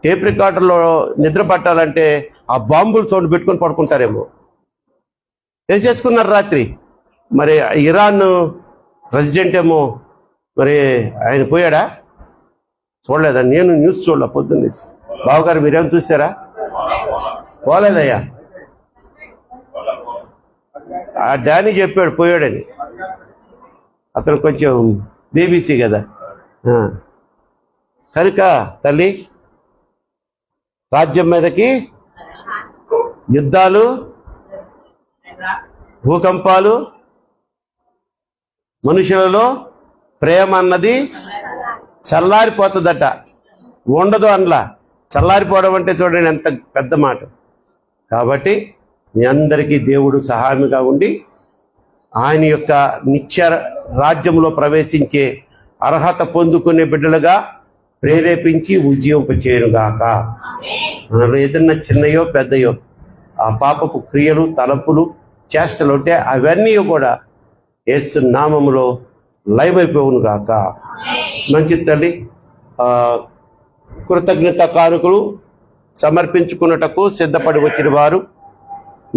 టేప్ రికార్డర్లో నిద్ర పట్టాలంటే ఆ బాంబుల సౌండ్ పెట్టుకొని పడుకుంటారేమో. వేసేసుకున్నారు రాత్రి. మరి ఇరాన్ ప్రెసిడెంట్ ఏమో మరి ఆయన పోయాడా? చూడలేదా? నేను న్యూస్ చూడలే పొద్దున్నే. బావగారు మీరేం చూసారా? పోలేదయ్యా. ఆ డానీ చెప్పాడు పోయాడని. అతను కొంచెం బీబీసీ కదా. కనుక తల్లి, రాజ్యం మీదకి యుద్ధాలు, భూకంపాలు, మనుషులలో ప్రేమ అన్నది చల్లారిపోతుందట, ఉండదు అనలా. చల్లారిపోవడం అంటే చూడండి ఎంత పెద్ద మాట. కాబట్టి మీ అందరికీ దేవుడు సహాయముగా ఉండి ఆయన యొక్క నిత్య రాజ్యంలో ప్రవేశించే అర్హత పొందుకునే బిడ్డలుగా ప్రేరేపించి ఉజ్జీవింపచేయునుగాక. మనలో ఏదన్నా చిన్నయో పెద్దయో ఆ పాపపు క్రియలు, తలంపులు, చేష్టలు ఉంటే అవన్నీ కూడా యేసు నామములో లయమైపోవును గాక. మంచి తల్లి, కృతజ్ఞత కానుకలు సమర్పించుకున్నటకు సిద్ధపడి వచ్చిన వారు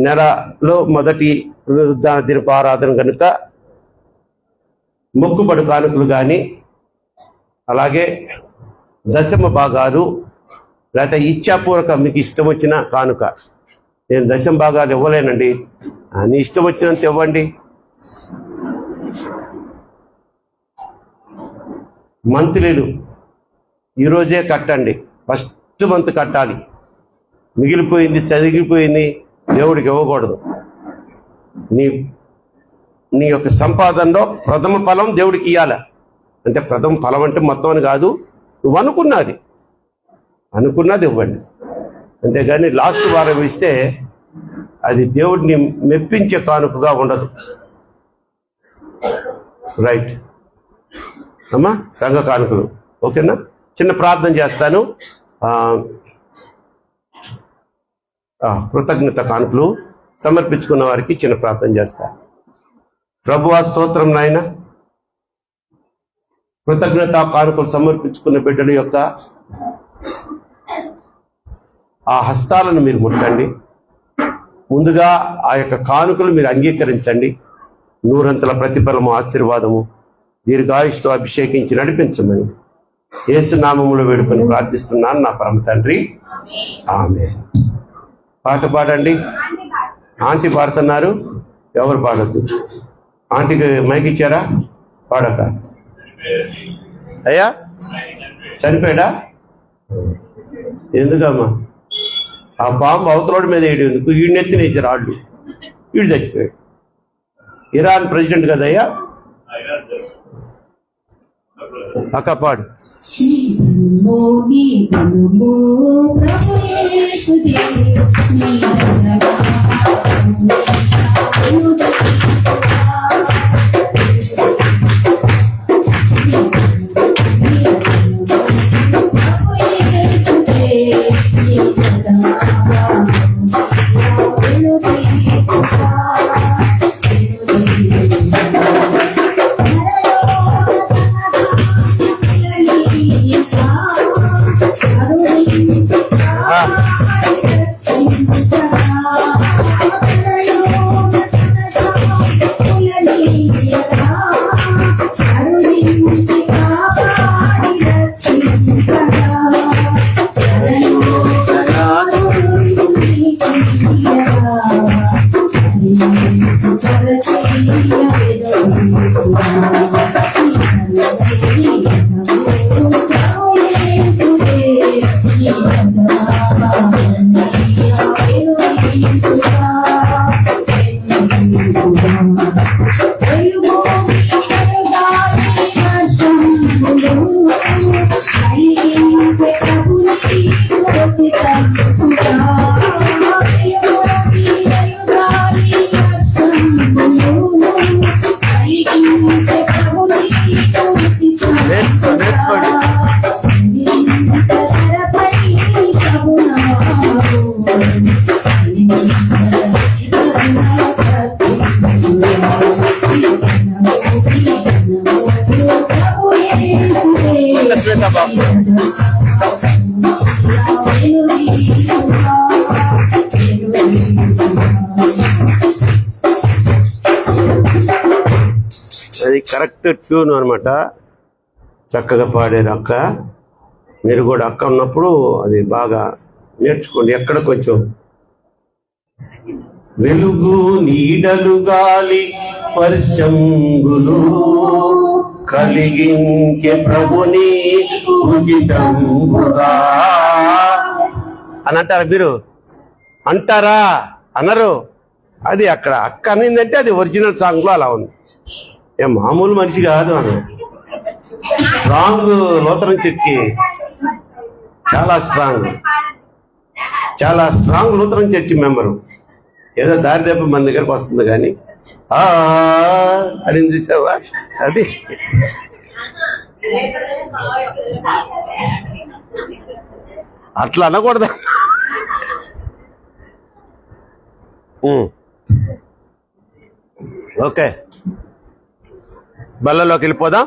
నెలలో మొదటి పునరుద్ధాన దినపారాధన కనుక మొక్కుబడి కానుకలు కానీ, అలాగే దశమ భాగాలు, లేకపోతే ఇచ్చాపూర్వక మీకు ఇష్టం వచ్చిన కానుక. నేను దశమ భాగాలు ఇవ్వలేనండి, నీ ఇష్టం వచ్చినంత ఇవ్వండి. మంత్లీలు ఈరోజే కట్టండి. ఫస్ట్ మంత్ కట్టాలి. మిగిలిపోయింది, చదిగిపోయింది దేవుడికి ఇవ్వకూడదు. నీ యొక్క సంపాదనలో ప్రథమ ఫలం దేవుడికి ఇవ్వాలి. అంటే ప్రథమ ఫలం అంటే మొత్తం అని కాదు, నువ్వు అనుకున్నది ఇవ్వండి. అంతేగాని లాస్ట్ వారం ఇస్తే అది దేవుడిని మెప్పించే కానుకగా ఉండదు. రైట్ అమ్మా, సంఘ కానుకలు ఓకేనా? చిన్న ప్రార్థన చేస్తాను. కృతజ్ఞత కానుకలు సమర్పించుకున్న వారికి చిన్న ప్రార్థన చేస్తాను. ప్రభువా స్తోత్రం నాయన, కృతజ్ఞత కానుకలు సమర్పించుకున్న బిడ్డల యొక్క ఆ హస్తాలను మీరు ముట్టండి. ముందుగా ఆ యొక్క కానుకలు మీరు అంగీకరించండి. నూరంతల ప్రతిఫలము, ఆశీర్వాదము, దీర్ఘాయుష్తో అభిషేకించి నడిపించమని యేసు నామములో వేడుకొని ప్రార్థిస్తున్నాను నా పరమ తండ్రి, ఆమేన్. పాట పాడండి. ఆంటీ పాడుతున్నారు, ఎవరు పాడద్దు. ఆంటీకి మైక్ ఇచ్చారా? పాడక. అయ్యా చనిపోయాడా? ఎందుకమ్మా? ఆ బాంబు అవతలోడి మీద వేయడం ఎందుకు? ఈడినెత్తినేసి రాళ్ళు, వీడు చచ్చిపోయాడు. ఇరాన్ ప్రెసిడెంట్ కదయ్యా. అక్క పాడు. Thank you. అది కరెక్ట్ ట్యూన్ అనమాట. చక్కగా పాడారు అక్క. మీరు కూడా అక్క ఉన్నప్పుడు అది బాగా నేర్చుకోండి. ఎక్కడ కొంచెం వెలుగు నీడలు గాలి వర్షంబులు కలిగించే ప్రభుని ఉచితంబుగా అని అంటారా మీరు? అంటారా? అనరు. అది అక్కడ అక్క అనిందంటే అది ఒరిజినల్ సాంగ్ లో అలా ఉంది. ఏ మామూలు మనిషి కాదు ఆమె. స్ట్రాంగ్ లోతరం చర్చి, చాలా స్ట్రాంగ్ లూథరన్ చర్చి మెంబరు. ఏదో దారి దెబ్బ మన దగ్గరకు వస్తుంది కానీ అని చూసావా? అది అట్లా అనకూడదు. ఓకే, బల్లలోకి వెళ్ళిపోదాం.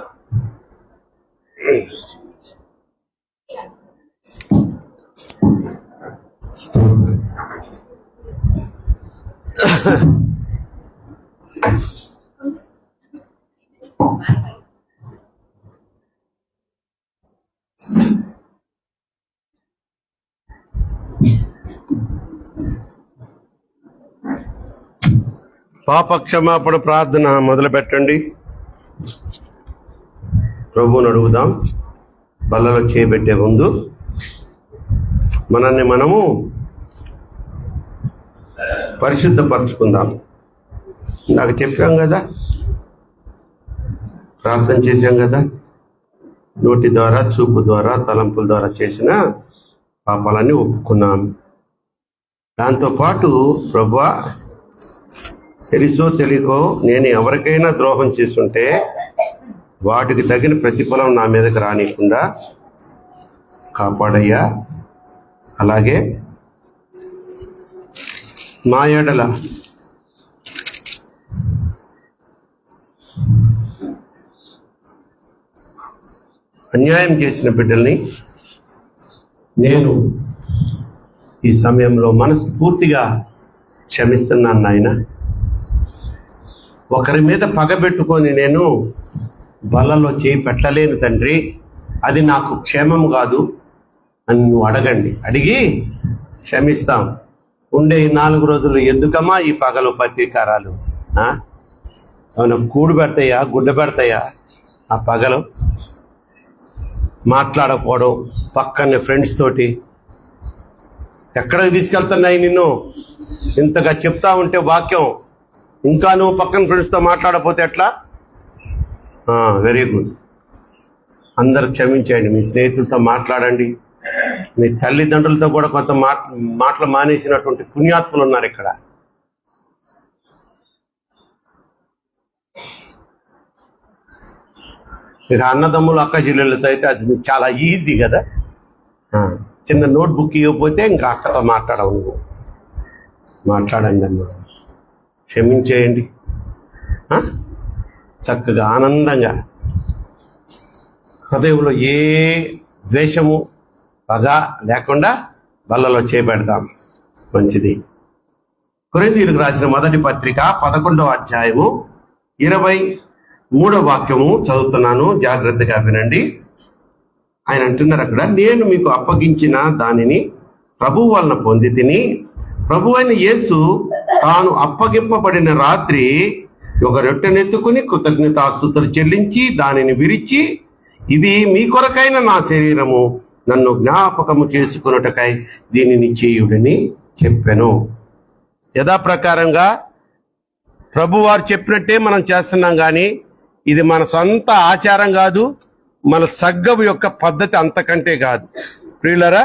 పాప క్షమాపణ ప్రార్థన మొదలు పెట్టండి. ప్రభువుని అడుగుదాం. బల్లలో చేయబెట్టే ముందు మనల్ని మనము పరిశుద్ధపరచుకుందాం. ఇందాక చెప్పాం కదా, ప్రార్థన చేశాం కదా, నోటి ద్వారా, చూపు ద్వారా, తలంపుల ద్వారా చేసిన పాపాలన్నీ ఒప్పుకున్నాం. దాంతోపాటు ప్రభువా, తెలుసో తెలియకో నేను ఎవరికైనా ద్రోహం చేసుంటే వాటికి తగిన ప్రతిఫలం నా మీదకి రానికుండా కాపాడయ్యా. అలాగే మా ఎడల అన్యాయం చేసిన బిడ్డల్ని నేను ఈ సమయంలో మనస్ఫూర్తిగా క్షమిస్తున్నాను నాయన. ఒకరి మీద పగబెట్టుకొని నేను బల్లలో చేయి పెట్టలేను తండ్రి, అది నాకు క్షేమం కాదు అని నువ్వు అడగండి. అడిగి క్షమిస్తాం. ఉండే ఈ 4 రోజులు ఎందుకమ్మా ఈ పగలు ప్రతీకారాలు? ఏమైనా కూడు పెడతాయా, గుడ్డ పెడతాయా? ఆ పగలు మాట్లాడకపోవడం, పక్కనే ఫ్రెండ్స్ తోటి ఎక్కడికి తీసుకెళ్తున్నాయి నిన్ను? ఇంతగా చెప్తా ఉంటే వాక్యం, ఇంకా నువ్వు పక్కన ఫ్రెండ్స్తో మాట్లాడకపోతే ఎట్లా? Very good. అందరు క్షమించండి. మీ స్నేహితులతో మాట్లాడండి. మీ తల్లిదండ్రులతో కూడా కొంత మాటలు మానేసినటువంటి పుణ్యాత్ములు ఉన్నారు ఇక్కడ. ఇక అన్నదమ్ములు, అక్క చెల్లెళ్ళతో అయితే అది చాలా ఈజీ కదా. చిన్న నోట్బుక్ ఇవ్వకపోతే ఇంకా అక్కతో మాట్లాడవు. నువ్వు మాట్లాడండి అమ్మా, క్షమించేయండి. చక్కగా ఆనందంగా హృదయంలో ఏ ద్వేషము, పగ లేకుండా బల్లలో చేపెడతాం. మంచిది. కొరింథీయులకు రాసిన మొదటి పత్రిక 11వ అధ్యాయము 23వ వాక్యము చదువుతున్నాను, జాగ్రత్తగా వినండి. ఆయన అంటున్నారు అక్కడ, నేను మీకు అప్పగించిన దానిని ప్రభువు వలన పొంది తిని, ప్రభువైన యేసు తాను అప్పగింపబడిన రాత్రి ఒక రొట్టెనెత్తుకుని కృతజ్ఞతాస్తుతులు చెల్లించి దానిని విరిచి, ఇది మీ కొరకైన నా శరీరము, నన్ను జ్ఞాపకము చేసుకున్నటకై దీనిని చేయుడని చెప్పెను. యథాప్రకారంగా ప్రభువారు చెప్పినట్టే మనం చేస్తున్నాం, కానీ ఇది మన సొంత ఆచారం కాదు, మన సగ్గము యొక్క పద్ధతి అంతకంటే కాదు. ప్రియులరా,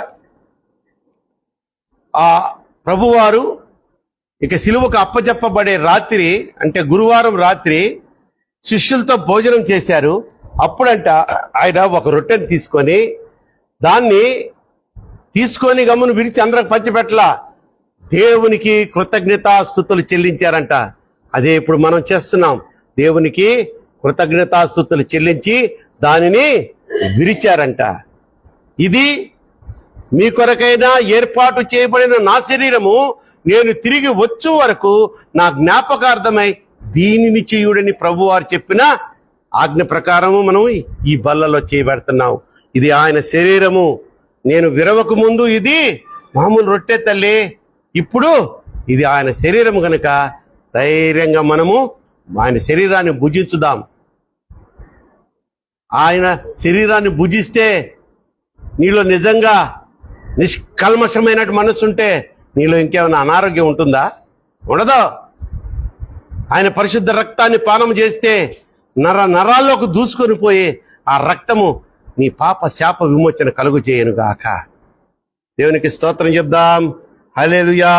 ఆ ప్రభువారు ఇక సిలువకు అప్పచెప్పబడే రాత్రి, అంటే గురువారం రాత్రి శిష్యులతో భోజనం చేశారు. అప్పుడంట ఆయన ఒక రొట్టెని తీసుకొని గమ్మును విరిచి అందరికి పంచిపెట్టలా, దేవునికి కృతజ్ఞతాస్తుతులు చెల్లించారంట. అదే ఇప్పుడు మనం చేస్తున్నాం. దేవునికి కృతజ్ఞతాస్తుతులు చెల్లించి దానిని విరిచారంట. ఇది మీ కొరకైనా ఏర్పాటు చేయబడిన నా శరీరము, నేను తిరిగి వచ్చు వరకు నా జ్ఞాపకార్థమై దీనిని చేయుడని ప్రభువారు చెప్పిన ఆజ్ఞ ప్రకారము మనం ఈ బల్లలో చేయబడుతున్నాం. ఇది ఆయన శరీరము. నేను విరవక ముందు ఇది మామూలు రొట్టె తల్లి, ఇప్పుడు ఇది ఆయన శరీరము గనుక ధైర్యంగా మనము ఆయన శరీరాన్ని భుజించుదాం. ఆయన శరీరాన్ని భుజిస్తే నీలో నిజంగా నిష్కల్మషమైన మనసుంటే నీలో ఇంకేమైనా అనారోగ్యం ఉంటుందా? ఉండదు. ఆయన పరిశుద్ధ రక్తాన్ని పానం చేస్తే నరాల్లోకి దూసుకొని పోయి ఆ రక్తము నీ పాప శాప విమోచన కలుగు చేయను గాక. దేవునికి స్తోత్రం చెప్దాం. హల్లెలూయా.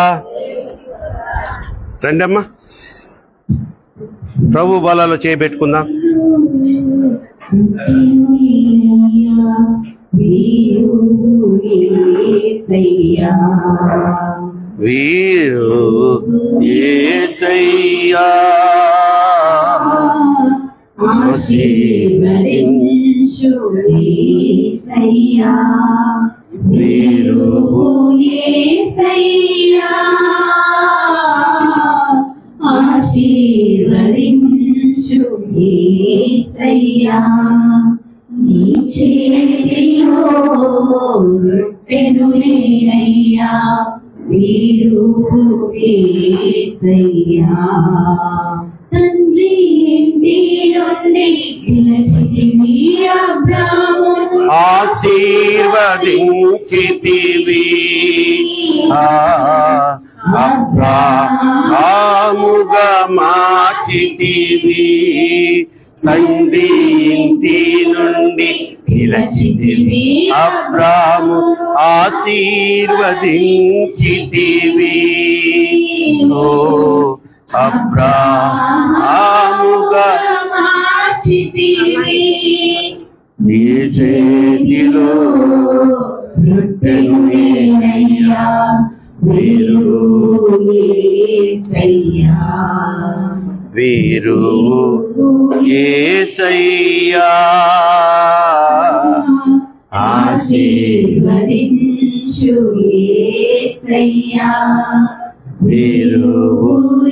రండమ్మా, ప్రభు బలలో చేయబెట్టుకుందాం. వీరు యేసయ్యా ఆశీర్వదించు యేసయ్యా, వీరు యేసయ్యా, ఆశీర్వదించు యేసయ్యా. నీ చేతిలో రొట్టెను నేనయ్యా, వీరు యేసయ్యా. తండ్రి ఇంటి నుండి పిలిచితివి అబ్రాహామును, ఆశీర్వదించితివి అబ్రాహాముగా మార్చితివి. తండ్రి ఇంటి నుండి పిలిచితివి అబ్రాహాము, ఆశీర్వదించితివి. ఓ అబ్రాహాముగా మార్చితివి. నీ చేతిలో రొట్టెను నేనయ్యా, వీరు యేసయ్యా, వీరు యేసయ్యా, ఆశీర్వదించు యేసయ్యా, వీరు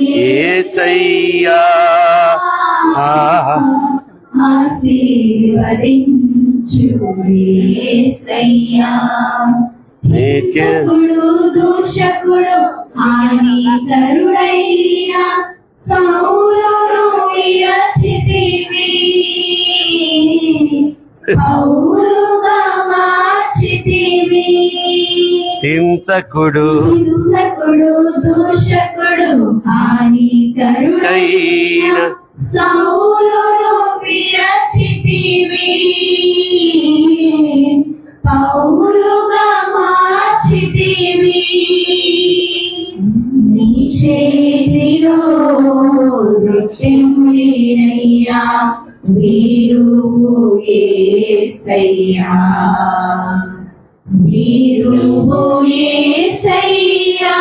యేసయ్యా. ఆశీర్వదించు యేసయ్యా. దూషకుడు దూషకుడు హానికరుడైన సౌలును విరచితివి, పౌలుగా మార్చితివి. హింసకుడు హింసకుడు దూషకుడు హానికరుడైన సౌలును విరచితివి, పౌలుగా మార్చితివి. నీ చేతిలో రొట్టెను నేనయ్యా, వీరు యేసయ్యా, వీరు యేసయ్యా,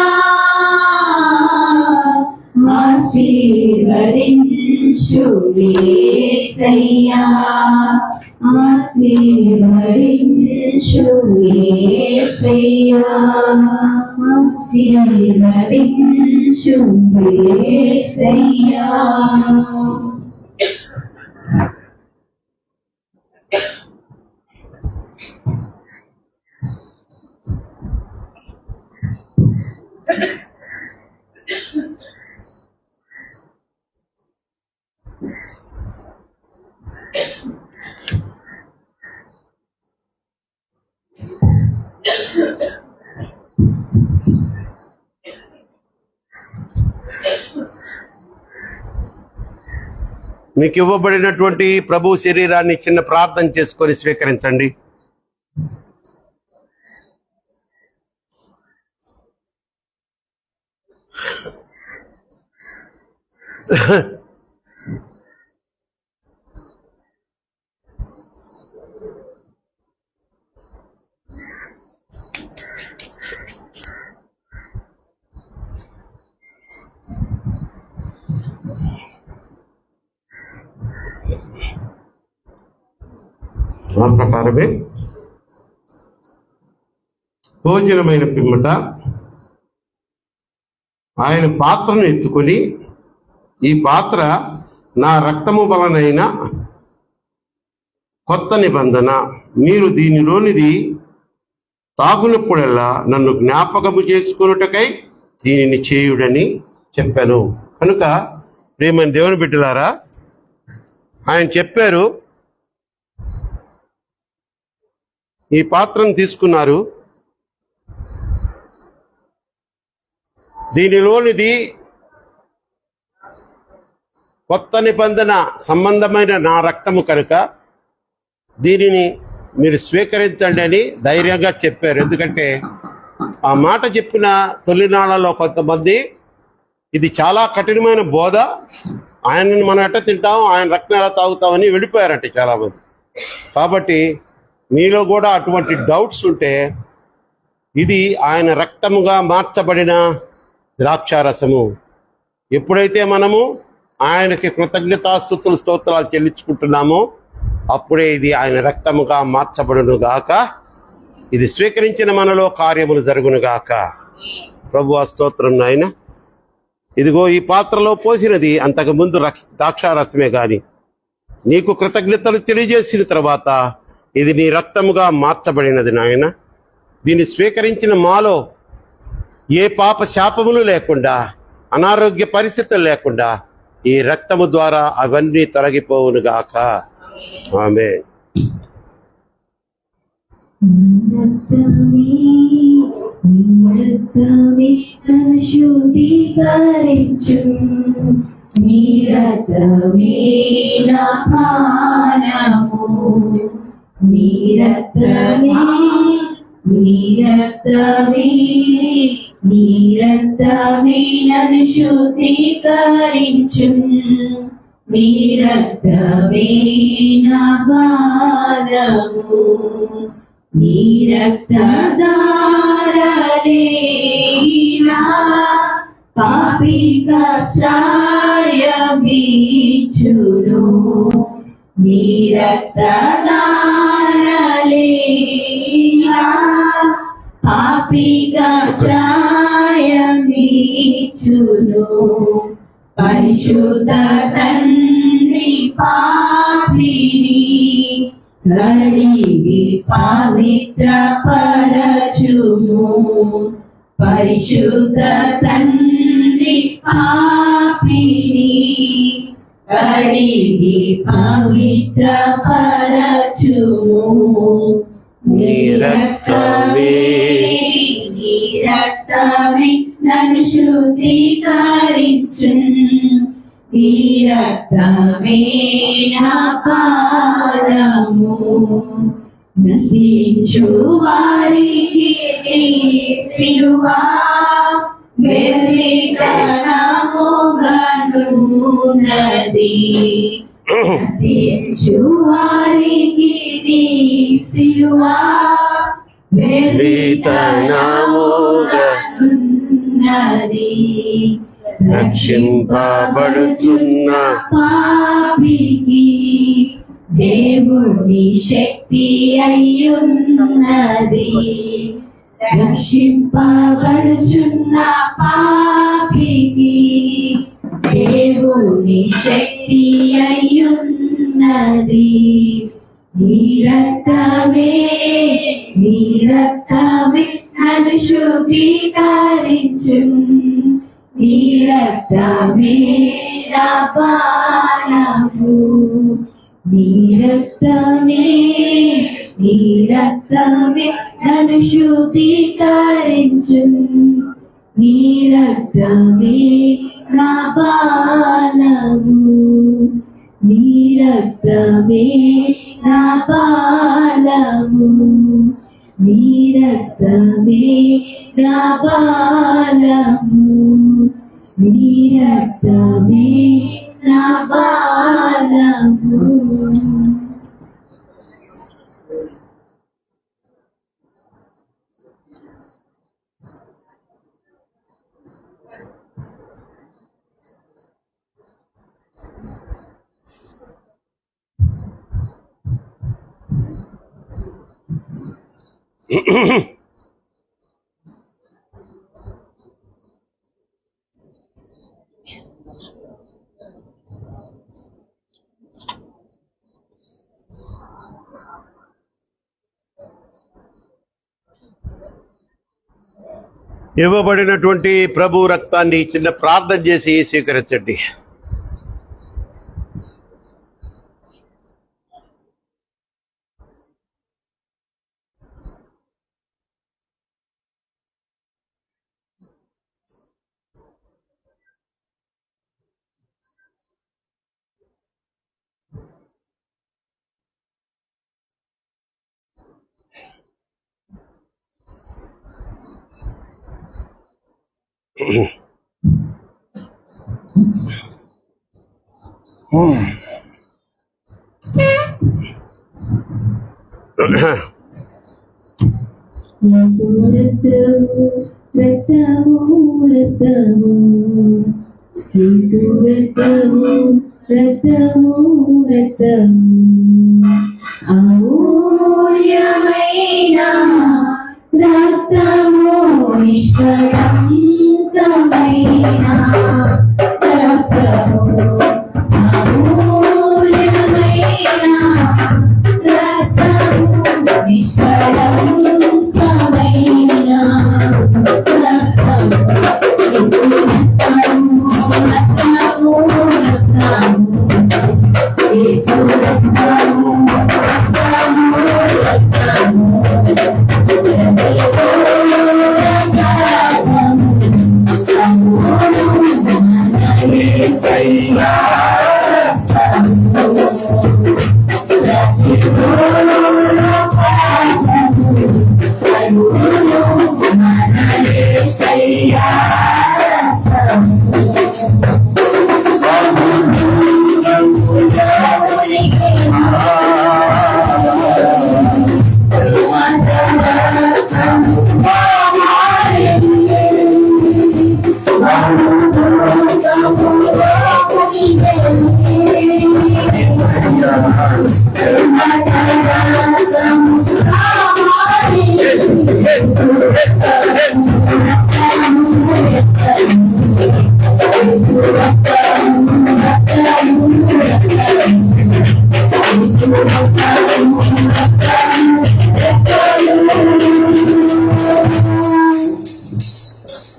ఆశీర్వదించు యేసయ్యా, ఆశీర్వదించు యేసయ్యా, ఆశీర్వదించు యేసయ్యా. మీకు ఇవ్వబడినటువంటి ప్రభు శరీరాన్ని చిన్న ప్రార్థన చేసుకొని స్వీకరించండి. ఆ ప్రకారమే భోజనమైన పిమ్మట ఆయన పాత్రను ఎత్తుకొని, ఈ పాత్ర నా రక్తము వలనైన కొత్త నిబంధన, మీరు దీనిలోనిది తాగునప్పుడల్లా నన్ను జ్ఞాపకము చేసుకొనుటకై దీనిని చేయుడని చెప్పాను. కనుక ప్రియమైన దేవుని బిడ్డలారా, ఆయన చెప్పారు, ఈ పాత్రను తీసుకున్నారు, దీనిలోనిది కొత్త నిబంధన సంబంధమైన నా రక్తము కనుక దీనిని మీరు స్వీకరించండి అని ధైర్యంగా చెప్పారు. ఎందుకంటే ఆ మాట చెప్పిన తొలినాళ్లలో కొంతమంది ఇది చాలా కఠినమైన బోధ, ఆయనను మనం ఎట్ట తింటాం, ఆయన రక్తం ఎలా తాగుతామని వెళ్ళిపోయారంటే చాలామంది. కాబట్టి మీలో కూడా అటువంటి డౌట్స్ ఉంటే, ఇది ఆయన రక్తముగా మార్చబడిన ద్రాక్షారసము. ఎప్పుడైతే మనము ఆయనకి కృతజ్ఞతాస్తుతులు స్తోత్రాలు చెల్లించుకుంటున్నామో అప్పుడే ఇది ఆయన రక్తముగా మార్చబడును గాక. ఇది స్వీకరించిన మనలో కార్యములు జరుగును గాక. ప్రభువా స్తోత్రం నాయన. ఇదిగో ఈ పాత్రలో పోసినది అంతకుముందు ద్రాక్షారసమే గాని నీకు కృతజ్ఞతలు తెలియజేసిన తర్వాత ఇది నీ రక్తముగా మార్చబడినది నాయన. దీన్ని స్వీకరించిన మాలో ఏ పాప శాపములు లేకుండా, అనారోగ్య పరిస్థితులు లేకుండా ఈ రక్తము ద్వారా అవన్నీ తొలగిపోవును గాక. ఆమేన్. శుద్ధీకరించు నీ రక్తమే నా పానము, నీ రక్తమే, నీ రక్తమే, నీ రక్తమే నన్ను శుద్ధీకరించు, నీ రక్తమే నా పానము, నీ రక్తధారలే నా పాపికాశ్రయమిచ్చును, నీ రక్తధారలే నా పాపికాశ్రయమిచ్చును. పరిశుద్ధ తండ్రి పాపిని కడిగి పవిత్ర పరచుము, పరిశుద్ధ తండ్రి పాపిని కడిగి పవిత్ర పరచుము. నీ రక్తమే, నీ రక్తమే నన్ను శుద్ధీకరించు, నీ రక్తమే నా పానము. నశించు వారికి నీ సిలువ వెర్రితనముగనున్నది, నశించు వారికి నీ సిలువ వెర్రితనముగనున్నది. రక్షింపబడుచున్న పాపికి దేవుని శక్తి అయ్యున్నది, రక్షింపబడుచున్న పాపికి దేవుని శక్తి అయ్యున్నది. నీ రక్తమే, నీ రక్తమే నన్ను శుద్ధీకరించు, నీ రక్తమే నా పానము, నీ రక్తమే, నీ రక్తమే నన్ను శుద్ధీకరించు, నీ రక్తమే నా పానము, నీ రక్తమే నా పానము, నీ రక్తమే నా పానము, నీ రక్తమే నా పానము. ఇవ్వబడినటువంటి ప్రభు రక్తాన్ని చిన్న ప్రార్థన చేసి స్వీకరించండి. అమూల్యమైన రక్తము, నిష్కళంకమైన రక్తము, అమూల్యమైన రక్తము, నిష్కళంకమైన రక్తము, రక్తము, రక్తము, యేసు రక్తము, రక్తము, రక్తము,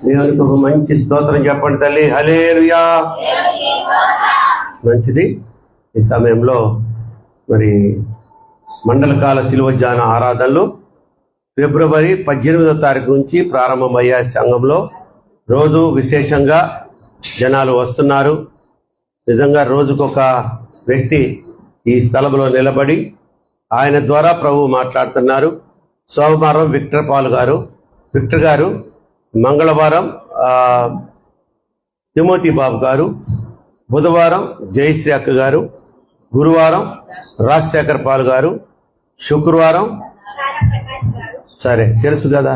దేవునికి ఒక మంచి స్తోత్రం చెప్పండి తల్లి. హల్లెలూయా. మంచిది. ఈ సమయంలో మరి మండలకాల శిలువజ్ఞాన ఆరాధనలు ఫిబ్రవరి 18వ తారీఖు నుంచి ప్రారంభమయ్యే సంఘంలో రోజు విశేషంగా జనాలు వస్తున్నారు. నిజంగా రోజుకొక వ్యక్తి ఈ స్థలంలో నిలబడి ఆయన ద్వారా ప్రభు మాట్లాడుతున్నారు. సోమవారం విక్టర్ గారు, మంగళవారం తిమోతి బాబు గారు, బుధవారం జయశ్రీ అక్క గారు, గురువారం రాజశేఖర్ పాల్ గారు, శుక్రవారం సరే తెలుసు కదా,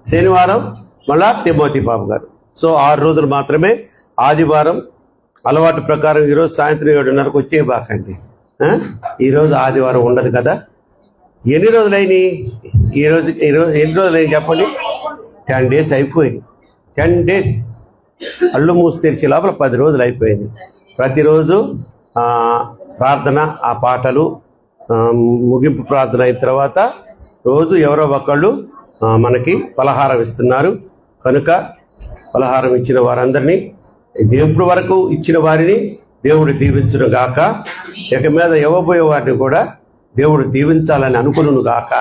శనివారం మళ్ళా తిమోతి బాబు గారు. సో 6 రోజులు మాత్రమే. ఆదివారం అలవాటు ప్రకారం ఈరోజు సాయంత్రం 7:30కు వచ్చేయబాకండి. ఈరోజు ఆదివారం ఉండదు కదా. ఎన్ని రోజులైనాయి? ఈరోజు ఎన్ని రోజులైంది చెప్పండి? 10 days అయిపోయింది. 10 days అళ్ళు మూసి తెరిచే లోపల 10 రోజులు అయిపోయింది. ప్రతిరోజు ప్రార్థన, ఆ పాటలు, ముగింపు ప్రార్థన అయిన తర్వాత రోజు ఎవరో ఒకళ్ళు మనకి పలహారం ఇస్తున్నారు. కనుక పలహారం ఇచ్చిన వారందరినీ, ఇప్పుడు వరకు ఇచ్చిన వారిని దేవుడు దీవించును గాక. ఇక మీద ఇవ్వబోయే వారిని కూడా దేవుడు దీవించాలని అనుకును గాక.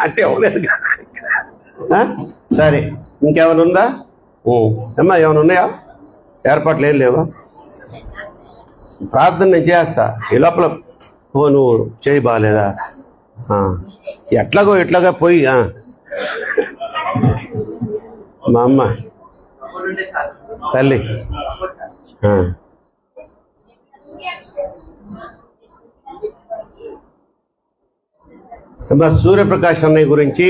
అంటే అవ్వలేదు. సరే, ఇంకేమైనా ఉందా అమ్మా? ఏమైనా ఉన్నాయా? ఏర్పాట్లు ఏం లేవా? ప్రార్థన నేను చేస్తా. ఈ లోపల నువ్వు చేయి బాగాలేదా? ఎట్లాగా పోయి మా అమ్మ తల్లి అమ్మా, సూర్యప్రకాష్ అన్నయ్య గురించి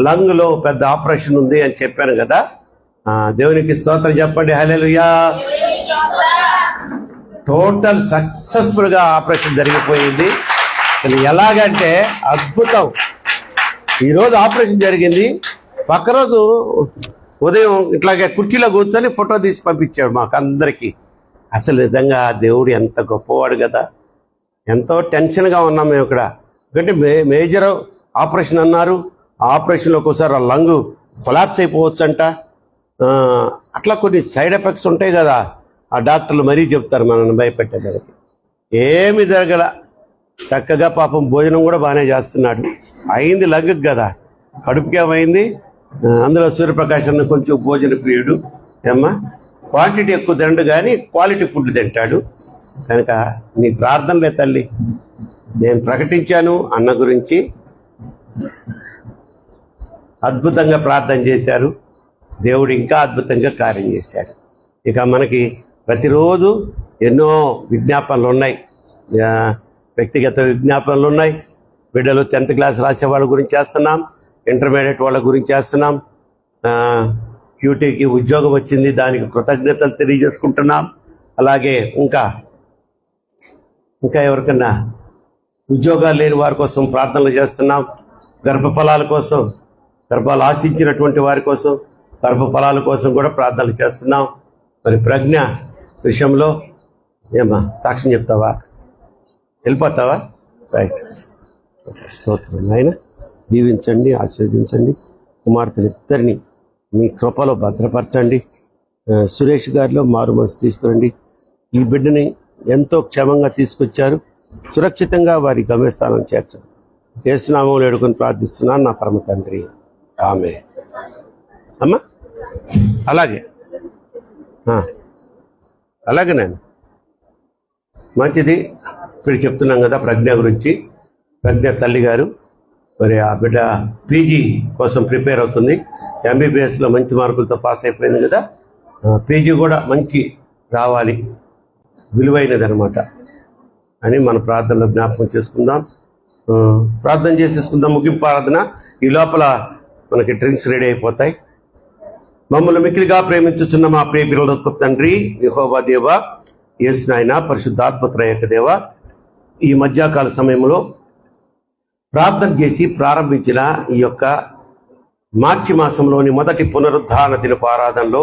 లంగ్లో పెద్ద ఆపరేషన్ ఉంది అని చెప్పాను కదా. దేవునికి స్తోత్రం చెప్పండి. హల్లెలూయా. టోటల్ సక్సెస్ఫుల్గా ఆపరేషన్ జరిగిపోయింది. ఎలాగంటే అద్భుతం. ఈరోజు ఆపరేషన్ జరిగింది, పక్క రోజు ఉదయం ఇట్లాగే కుర్చీలో కూర్చొని ఫోటో తీసి పంపించాడు మాకు అందరికీ. అసలు నిజంగా దేవుడు ఎంత గొప్పవాడు కదా. ఎంతో టెన్షన్గా ఉన్నాం మేము ఇక్కడ. ఎందుకంటే మేజర్ ఆపరేషన్ అన్నారు. ఆ ఆపరేషన్లో ఒకసారి ఆ లంగ్ కొలాప్స్ అయిపోవచ్చంట. అట్లా కొన్ని సైడ్ ఎఫెక్ట్స్ ఉంటాయి కదా, ఆ డాక్టర్లు మరీ చెప్తారు మనల్ని భయపెట్టేదానికి. ఏమి జరగల, చక్కగా పాపం భోజనం కూడా బాగానే చేస్తున్నాడు. అయింది లంగ్కి కదా, కడుపుకి ఏమైంది. అందులో సూర్యప్రకాష్ అన్న కొంచెం భోజన ప్రియుడు, ఏమ్మా క్వాంటిటీ ఎక్కువ తిండు కానీ క్వాలిటీ ఫుడ్ తింటాడు. కనుక నీ ప్రార్థనలే తల్లి. నేను ప్రకటించాను అన్న గురించి, అద్భుతంగా ప్రార్థన చేశారు. దేవుడు ఇంకా అద్భుతంగా కార్యం చేశాడు. ఇక మనకి ప్రతిరోజు ఎన్నో విజ్ఞాపనలు ఉన్నాయి, వ్యక్తిగత విజ్ఞాపనలు ఉన్నాయి. బిడ్డలు 10th క్లాస్ రాసే వాళ్ళ గురించి చేస్తున్నాం, ఇంటర్మీడియట్ వాళ్ళ గురించి చేస్తున్నాం. క్యూటీకి ఉద్యోగం వచ్చింది, దానికి కృతజ్ఞతలు తెలియజేసుకుంటున్నాం. అలాగే ఇంకా ఎవరికన్నా ఉద్యోగాలు లేని వారి కోసం ప్రార్థనలు చేస్తున్నాం. గర్భఫలాల కోసం, గర్భాలు ఆశించినటువంటి వారి కోసం, గర్భఫలాల కోసం కూడా ప్రార్థనలు చేస్తున్నాం. మరి ప్రజ్ఞ విషయంలో ఏమా సాక్ష్యం చెప్తావా? వెళ్ళిపోతావా? రైట్. స్తోత్రం. ఆయన దీవించండి, ఆశీర్వదించండి. కుమార్తెలు ఇద్దరిని మీ కృపలో భద్రపరచండి. సురేష్ గారిలో మారు మనసు తీసుకురండి. ఈ బిడ్డని ఎంతో క్షేమంగా తీసుకొచ్చారు, సురక్షితంగా వారి గమ్యస్థానం చేర్చండి. యేసునామములో వేడుకొని ప్రార్థిస్తున్నాను నా పరమ తండ్రి, ఆమేన్. అమ్మా అలాగే నేను మంచిది. ఇప్పుడు చెప్తున్నాం కదా ప్రజ్ఞ గురించి. ప్రజ్ఞ తల్లి గారు మరి ఆ బిడ్డ పీజీ కోసం ప్రిపేర్ అవుతుంది. ఎంబీబీఎస్లో మంచి మార్కులతో పాస్ అయిపోయింది కదా, పీజీ కూడా మంచి రావాలి, విలువైనది అనమాట అని మన ప్రార్థనలో జ్ఞాపకం చేసుకుందాం. ప్రార్థన చేసేసుకుందాం. ముగింపు ప్రార్థన. ఈ లోపల మనకి డ్రింక్స్ రెడీ అయిపోతాయి. మమ్మల్ని మిక్కిలిగా ప్రేమించుచున్న మా ప్రియ పిల్లలకు తండ్రి యెహోవా దేవ, యేసు నాయన, పరిశుద్ధాత్మ త్రయేక దేవ, ఈ మధ్యాకాల సమయంలో ప్రార్థన చేసి ప్రారంభించిన ఈ యొక్క మార్చి మాసంలోని మొదటి పునరుద్ధారణ దినపు ఆరాధనలో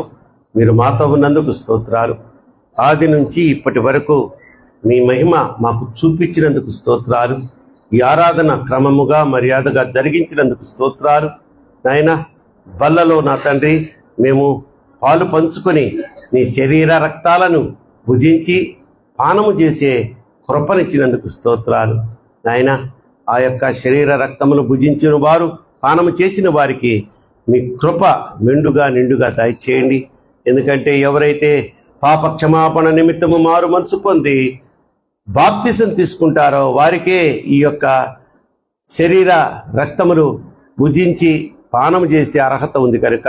మీరు మాతో ఉన్నందుకు స్తోత్రాలు. ఆది నుంచి ఇప్పటి వరకు మీ మహిమ మాకు చూపించినందుకు స్తోత్రాలు. ఈ ఆరాధన క్రమముగా మర్యాదగా జరిగించినందుకు స్తోత్రాలు. నాయన, బల్లలో నా తండ్రి మేము పాలు పంచుకొని నీ శరీర రక్తాలను భుజించి పానము చేసే కృపనిచ్చినందుకు స్తోత్రాలు. నాయన, ఆ యొక్క శరీర రక్తమును భుజించిన వారు, పానము చేసిన వారికి మీ కృప మెండుగా నిండుగా దయచేయండి. ఎందుకంటే ఎవరైతే పాప క్షమాపణ నిమిత్తము మారు మనసు పొంది బాప్తిసం తీసుకుంటారో వారికే ఈ యొక్క శరీర రక్తములు భుజించి పానము చేసే అర్హత ఉంది. కనుక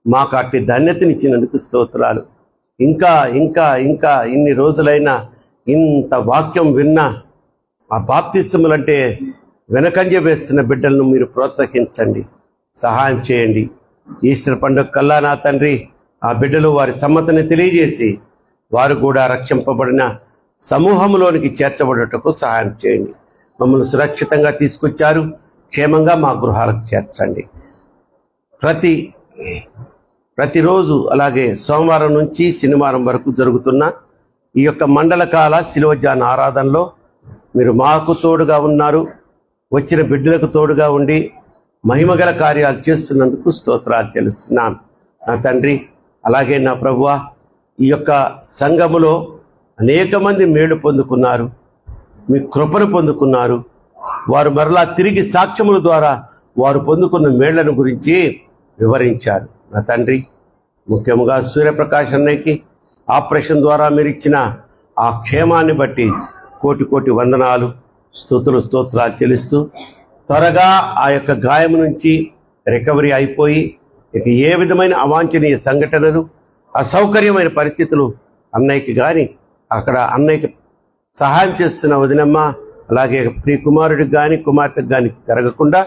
మాకు అట్టి ధన్యతనిచ్చినందుకు స్తోత్రాలు. ఇంకా ఇంకా ఇంకా ఇన్ని రోజులైనా ఇంత వాక్యం విన్నా ఆ బాప్తిసములంటే వెనకంజ వేస్తున్న బిడ్డలను మీరు ప్రోత్సహించండి, సహాయం చేయండి. ఈస్టర్ పండుగ కల్లా నా తండ్రి ఆ బిడ్డలు వారి సమ్మతిని తెలియజేసి వారు కూడా రక్షింపబడిన సమూహంలోనికి చేర్చబడటకు సహాయం చేయండి. మమ్మల్ని సురక్షితంగా తీసుకొచ్చారు, క్షేమంగా మా గృహాలకు చేర్చండి. ప్రతిరోజు అలాగే సోమవారం నుంచి శనివారం వరకు జరుగుతున్న ఈ యొక్క మండలకాల శిలువజాన ఆరాధనలో మీరు మాకు తోడుగా ఉన్నారు. వచ్చిన బిడ్డలకు తోడుగా ఉండి మహిమగల కార్యాలు చేస్తున్నందుకు స్తోత్రాలు చెల్లిస్తున్నాను నా తండ్రి. అలాగే నా ప్రభువా, ఈ యొక్క సంఘములో అనేక మంది మేలు పొందుకున్నారు, మీ కృపను పొందుకున్నారు. వారు మరలా తిరిగి సాక్ష్యముల ద్వారా వారు పొందుకున్న మేళ్లను గురించి వివరించారు నా తండ్రి. ముఖ్యంగా సూర్యప్రకాష్ అన్నయ్యకి ఆపరేషన్ ద్వారా మీరు ఇచ్చిన ఆ క్షేమాన్ని బట్టి కోటి కోటి వందనాలు, స్తోత్రాలు చెల్లిస్తూ త్వరగా ఆ యొక్క గాయం నుంచి రికవరీ అయిపోయి ఇక ఏ విధమైన అవాంఛనీయ సంఘటనలు, అసౌకర్యమైన పరిస్థితులు అన్నయ్యకి కానీ అక్కడ అన్నయ్యకి సహాయం చేస్తున్న వదినమ్మ అలాగే ప్రియ కుమారుడికి కానీ కుమార్తెకి కానీ జరగకుండా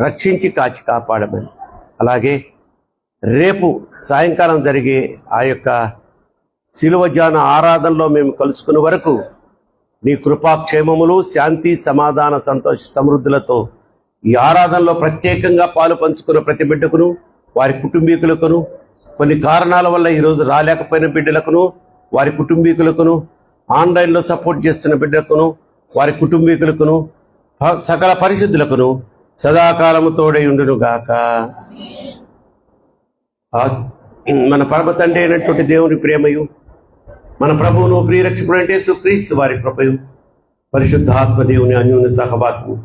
రక్షించి కాచి కాపాడమని, అలాగే రేపు సాయంకాలం జరిగే ఆ యొక్క శిలువజాన ఆరాధనలో మేము కలుసుకునే వరకు నీ కృపాక్షేమములు, శాంతి, సమాధాన, సంతోష సమృద్ధులతో ఈ ఆరాధనలో ప్రత్యేకంగా పాలు పంచుకున్న ప్రతి బిడ్డకును, వారి కుటుంబీకులకును, కొన్ని కారణాల వల్ల ఈరోజు రాలేకపోయిన బిడ్డలకును, వారి కుటుంబీకులకును, ఆన్లైన్లో సపోర్ట్ చేస్తున్న బిడ్డలకును, వారి కుటుంబీకులకును సకల పరిశుద్ధులకును సదాకాలము తోడై ఉండును గాక. మన పరమ తండ్రి అయినటువంటి దేవుని ప్రేమయు, మన ప్రభువును ప్రియరక్షకుడు అంటే యేసుక్రీస్తు వారి కృపయు, పరిశుద్ధాత్మ దేవుని అన్యోన్య సహవాసము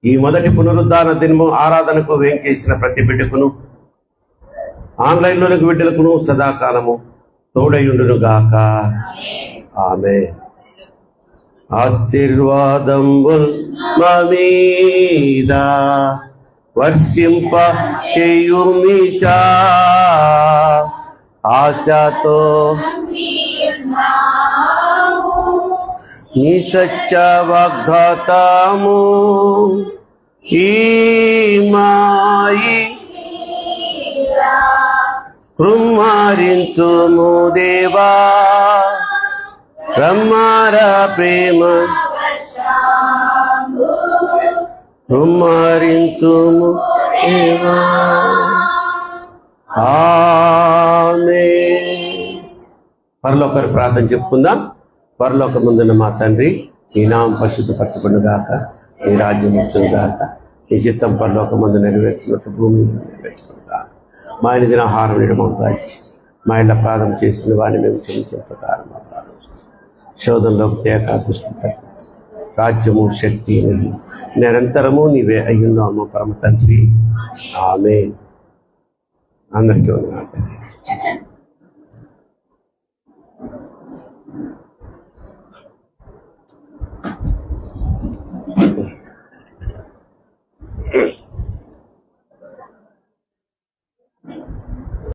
ఈ మొదటి పునరుద్ధాన దినము ఆరాధనకు వేంచేసిన ప్రతి బిడ్డకును, ఆన్లైన్లోని బిడ్డలకును సదాకాలము తోడయుండును గాక. ఆమె ఆశీర్వాదంబుల్ మా మీద వర్షింప చేయుమిషా, ఆశతో నీ సత్య వాగ్దాతము ఈ మాయి కృమ్మారించుము దేవా, రమ్మార ప్రేమ కృమ్మారించుము దేవా. ఆమేన్. పరలోకరు ప్రార్థన చెప్పుకుందాం. పరలోకమందున్న మా తండ్రి, నీ నామం పరిశుద్ధపరచబడును గాక, నీ రాజ్యం వచ్చును గాక, నీ చిత్తం పరలోకమందు నెరవేర్చినట్టు భూమి మీద నెరవేర్చును గాక. మా దిన ఆహారం నేడు మాకు దాచి, మా ఇళ్ళ అపరాధం చేసిన వారిని మేము క్షమించిన ప్రకారం మా అపరాధం శోధనలోకి తేక దృష్టి తగ్గించు. రాజ్యము శక్తి నిరంతరము నీవే అయ్యున్నాము పరమ తండ్రి. ఆమేన్. అందరికీ వందనాలు తండ్రి.